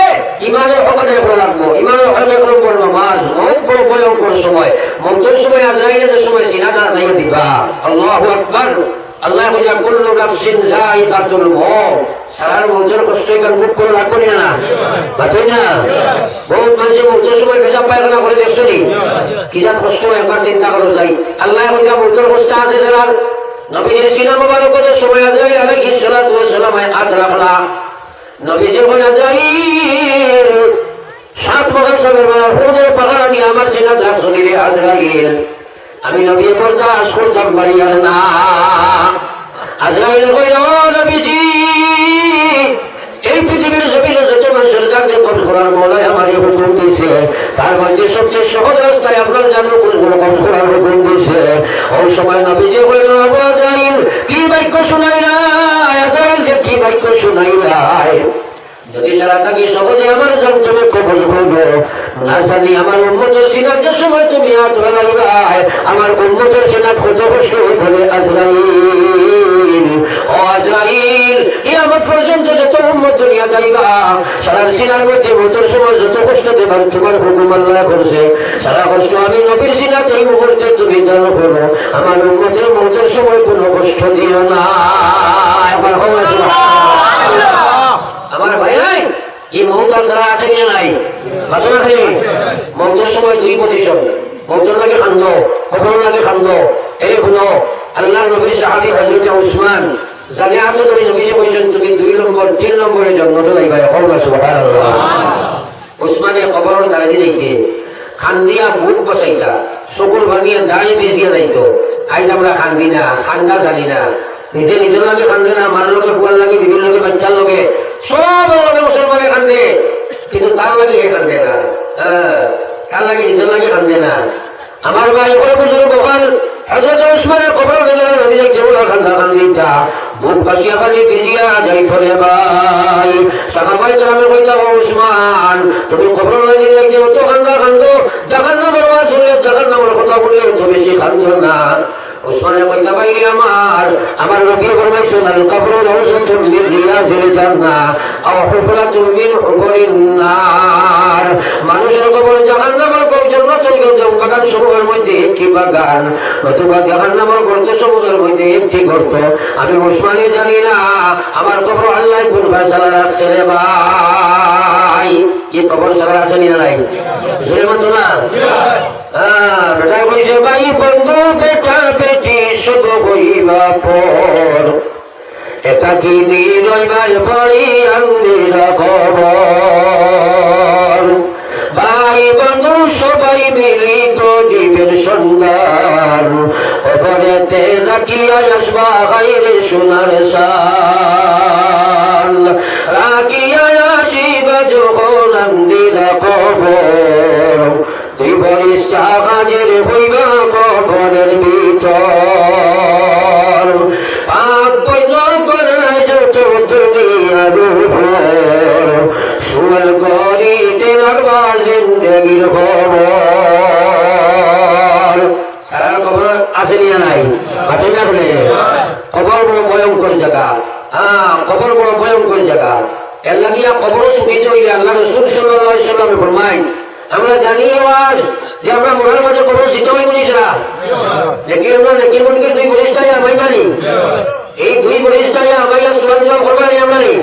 ইমানের হকতে পড়া লাগবো ইমানের হকতে করবো নামাজ মৌত বড় ভয়ঙ্কর সময় মৌতের সময় আজরাইলের সময় সিনা জানা নাই দিবা আল্লাহু আকবার আল্লাহ বলে কুল্লু নাফসিন যায়িকাতুল মউত সারার মৌতের কষ্ট এখানে বুক করে রাখবো না বাতাই না বহুত মানুষের মৌতের সময় পেশাব পায়খানা করে দেখছনি কি যা কষ্ট একবার চিন্তা করো যাই আল্লাহ বলে মৌতের কষ্ট আছে যারা নবীজির সিনা মোবারকের সময় আজরাইল আলাইহিস সালাতু ওয়াস সালাম হাত রাখলা নবীজি বলে আজরাইল সাত বছর সবের হুজুর পাহাড় দিয়ে আমার সিনা রাখছনি রে আজরাইল আমি নবী বরদাস করতাম পারি আর না আজরাইল কইল নবীজি এই পৃথিবীর জমিনে যত মানুষের জানতে কবজ করার মৌলাই আমার হুকুম দিয়েছে তার মধ্যে সবচেয়ে সহজ রাস্তায় আপনার জানো কোনগুলো কবজ করার হুকুম দিয়েছে ওই সময় নবীজি কইল আজরাইল কি বাক্য শোনাই নাই আজরাইল যে কি বাক্য শোনাই নাই যদি সারা থাকি সহজে আমার জান তুমি কবজ করবো না জানি আমার উম্মতের সিনার যে সময় তুমি হাত বানাইবা আমার উম্মতের সিনার কত কষ্ট বলে আজরাইল ও আজরাইল কিয়ামত পর্যন্ত যত উম্মত দুনিয়া যাইবা সারা সিনার মধ্যে মতের সময় যত কষ্ট দেবার তোমার হুকুম আল্লাহ করছে সারা কষ্ট আমি নবীর সিনাতে এই মুহূর্তে তুমি জানো করো আমার উম্মতের মতের সময় কোনো কষ্ট দিও না আমার আমার ভাই এই মৌত ছাড়া আছে কি নাই ঘটনা খালি মৌতের সময় দুই প্রতিশোধ মৌতের লাগে খান্দ কবর লাগে খান্দ এই শুনো আল্লাহ নবীর সাহাবী হযরত উসমান জানে আজ তুমি নবীজি কইছেন তুমি 2 নম্বর 3 নম্বরের জন্মতে লাইবা আল্লাহ সুবহানাল্লাহ উসমানের কবরের দাঁড়িয়ে দেখতে খান্দিয়া বুক বসাইতা সকল ভাঙিয়া দাঁড়িয়ে ভিজিয়া যাইতো আজ আমরা খান্দি না খান্দা জানি না নিজে নিজের লাগে কান্দে না মার লোকে ফুয়ার লাগে বিভিন্ন লোকে বাচ্চার লোকে সব লোকে মুসলমানে কান্দে কিন্তু তার লাগে কান্দে না তার লাগে নিজের লাগে কান্দে না আমার ভাই করে বুঝলো বকাল হযরত উসমানের কবর গেলে নদী কেবল কান্দা কান্দিতা বুক বাসিয়া খালি ভিজিয়া যাই ধরে ভাই সাহাবায়ে কেরামে কইতা উসমান তুমি কবর লাগি যাইতে অত কান্দা কান্দো জাহান্নামের ওয়াজ শুনলে জাহান্নামের কথা বললে তো বেশি কান্দো না উসমানের কইতা ভাই আমার নবী ফরমাইছেন আল কবর রাউযাতুন মিন রিয়াজিল জান্নাহ আও হুফরাতুন মিন হুফুরিন নার মানুষের কবর জাহান্নামের কোন জান্নাতের বাগান সমূহের মধ্যে একটি বাগান অথবা জাহান্নামের গর্ত সমূহের মধ্যে একটি গর্ত আমি উসমানে জানি না আমার কবর আল্লাহ কোন ফয়সালা রাখছে রে ভাই কি কবর সারা আছে না নাই জোরে মত না বেটা কইছে ভাই বন্ধু বেটা বেটি সব হইবা পর এটা কি নিরইবার বড়ি আন্দিরা খবর ভাই বন্ধু সবাই মিলিত দিবের সন্ধান খবরেতে রাখিয়া আসবা গাইরে সোনার সাল রাখিয়া আসিবা যখন আন্দিরা খবর তুই বলিস হাজের হইবা কবরের ভিতর পাপ পুণ্য করলে যত দুনিয়ার উপর সুল করিতে লাগবা জিন্দগির খবর সারা খবর আসেনি নাই হাতে না বলে খবর বড় ভয়ঙ্কর জায়গা খবর বড় ভয়ঙ্কর জায়গা এর লাগিয়া খবরও শুনিতে হইলে আল্লাহ রাসূল সাল্লাল্লাহু আলাইহি ওয়াসাল্লাম ফরমায় আমরা জানি আজ যে আমরা মরার মাঝে কবর জিতে হই বলিস না দেখি আমরা দেখি মনকে দুই বলিসটাই আমাই মানি এই দুই বলিসটাই আমাই সোয়াল জবাব করবানি আমরা নেই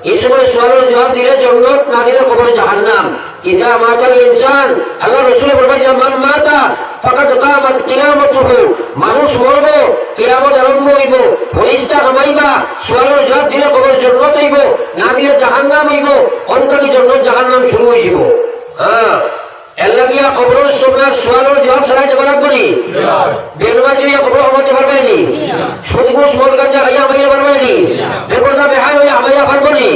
এই সময় সোয়ালের জবাব দিলে জন্নত না দিলে কবর জাহান্নাম ইজা মাতাল ইনসান আল্লাহ রাসূল ফরমাইলেন মান মাতা ফাকাদ কামাত কিয়ামতুহু মানুষ মরবে কিয়ামত আরম্ভ হইব ফেরেশতা আমাইবা সোয়ালের জবাব দিলে কবর জান্নাত হইব না দিলে জাহান্নাম হইব অন্তরে জান্নাত জাহান্নাম শুরু হইব হ্যাঁ আল্লাহ দিয়া কবরের সময় সোয়ালের জবাব ছাড়াই যাব লাগবনি বেনমাজি হইয়া কবর হতে পারবেনি সদগুস মদগাঞ্জা হইয়া আমাইয়া পারবেনি বেপরদা বেহায় হইয়া আমাইয়া পারবেনি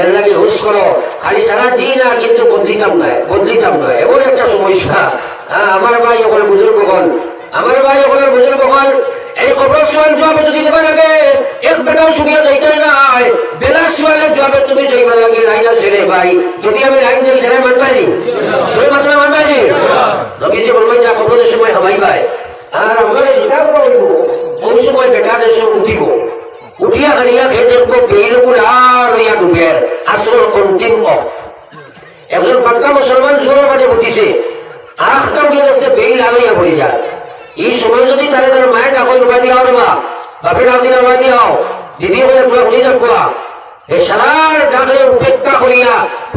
আল্লাহ কি হুশ করো খালি সারা দিন আর কিন্তু বদলিতাম না এমন একটা সমস্যা আমার ভাই ওখানে বুজুর্গগণ এই কবর সোয়াল জবাবে যদি দেবা লাগে এক বেটাও শুনিয়া যাইতে নাই বেলা সোয়ালের জবাবে তুমি যাইবা লাগে লাইনা ছেড়ে ভাই যদি আমি লাইন দিল ছেড়ে মানবাইনি ছেড়ে মাত্রা মানবাইনি নবীজি বলবেন যে কবরের সময় হবাই ভাই আর আমরা যেটা করবো ওই সময় বেটা দেশে উঠিয়া গাড়িয়া খেয়ে দেখবো বেইলকুল আর হইয়া ডুবের আসল অন্তিম একজন পাক্কা মুসলমান জোরের মাঝে উঠিছে আখটা উঠিয়ে যাচ্ছে বেইল আলইয়া পড়ে যায় এই সময় যদি তারা তার মায়ের ডাকল ডুবা দিয়া হবা বাপের ডাক দিলে ডুবা দিয়াও দিদি হয়ে তোরা শুনি যাবা এই সারার ডাকলে উপেক্ষা করিয়া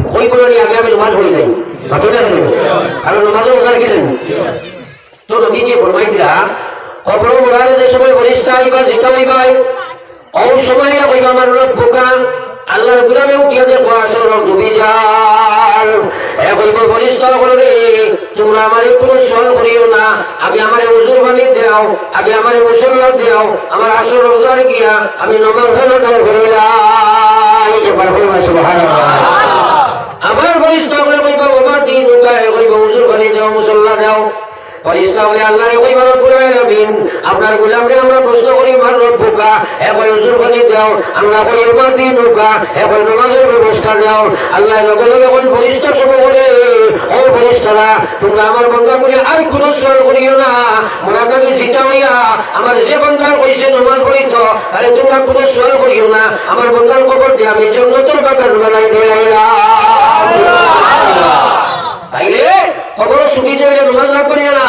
ওই বলে নিয়ে আগে আমি নমাজ পড়ি নাই বাকি না কারণ নমাজও ওখানে গেলেন তো নদী যে ফরমাই দিলা কবর মোড়ালে যে সময় বলিষ্টা আইবা যেটা হইবাই ওই সময় হইবা আমার বোকা আল্লাহর গুলামে উঠিয়া দেখো আসল ডুবি যাল হইব বলিষ্টা বলে তোমরা আমারে কোনো সোয়াল করিও না আগে আমারে উজুর পানি দেও আগে আমারে মুসল্লা দেও আমার আসল রোজার গিয়া আমি নমাজ হলো করিলাম এবার বলবা সুবহানাল্লাহ আমার বলিষ্টা বলে কইবা বাবা দিন উঠায় কইব উজুর পানি দেও মুসল্লা দেও ফরিস্তা বলে আল্লাহ রে কইবা রব্বুল আলামিন আপনার গোলামরে আমরা প্রশ্ন করি মার রব্বুকা একই হুজুর বলি দাও আমরা কই রবার দিন রব্বা একই নামাজের ব্যবস্থা দাও আল্লাহ লগে লগে কোন ফরিস্তা সব বলে ও ফরিস্তারা তোমরা আমার বান্দা করে আর কোনো সওয়াল করিও না মোনাকাকে জিতা হইয়া আমার যে বান্দা কইছে নামাজ পড়িতো আরে তোমরা কোনো সওয়াল করিও না আমার বান্দার কবর দিয়ে আমি জান্নাতের বাগান বানাই দিলাম তাইলে কবর সুখী যাইলে নামাজ না করিও না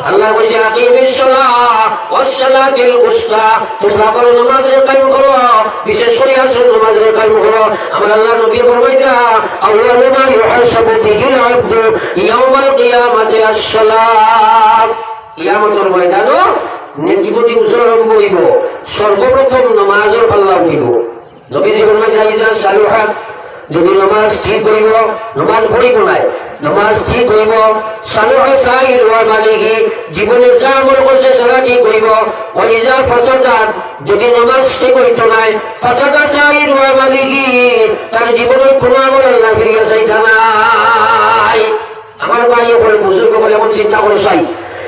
আল্লাহ কইছে আকিমিস সালাহ ওয়াস সালাতিল উসতা তোমরা করো নামাজের কায়েম করো বিশেষ করে আসর নামাজের কায়েম করো আমার আল্লাহ নবী ফরমাইতা আল্লাহু মা ইউহাসাবু বিহিল আবদু ইয়াউমাল কিয়ামাতি আস-সালাত কিয়ামতের ময়দানে নেকিবতী উজর আরম্ভ হইব সর্বপ্রথম নামাজের পাল্লা উঠিব নবী ফরমাইতা ইজা সালুহাত যদি নামাজ ঠিক হইব নামাজ পড়িব নাই নামাজ ঠিক হইব সালুহ সাইর ওয়া মালিহি জীবনে যা আমল করছে সেটা ঠিক হইব ওয়াইজা ফাসাদাত যদি নামাজ ঠিক হইত নাই ফাসাদা সাইর ওয়া মালিহি তার জীবনের কোনো আমল আল্লাহ ফিরিয়ে চাইতা নাই আমার ভাই বলে বুজুর্গ বলে এখন চিন্তা করো চাই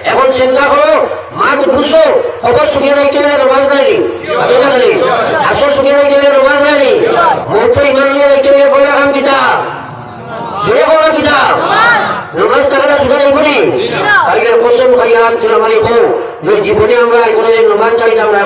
এখন চিন্তা করো মাত বুঝো খবর শুনিয়ে রাখতে গেলে নামাজ দেয়নি আসর শুনিয়ে রাখতে গেলে নামাজ দেয়নি মৌত ইমান নিয়ে রাখতে গেলে বলে রাখাম কিতাব জোরে বলা কিতাব নামাজ টাকাটা শুনে যাইবনি তাইলে কসম খাইয়া তুই আমার জীবনে আমরা কোনো নামাজ চাইতাম না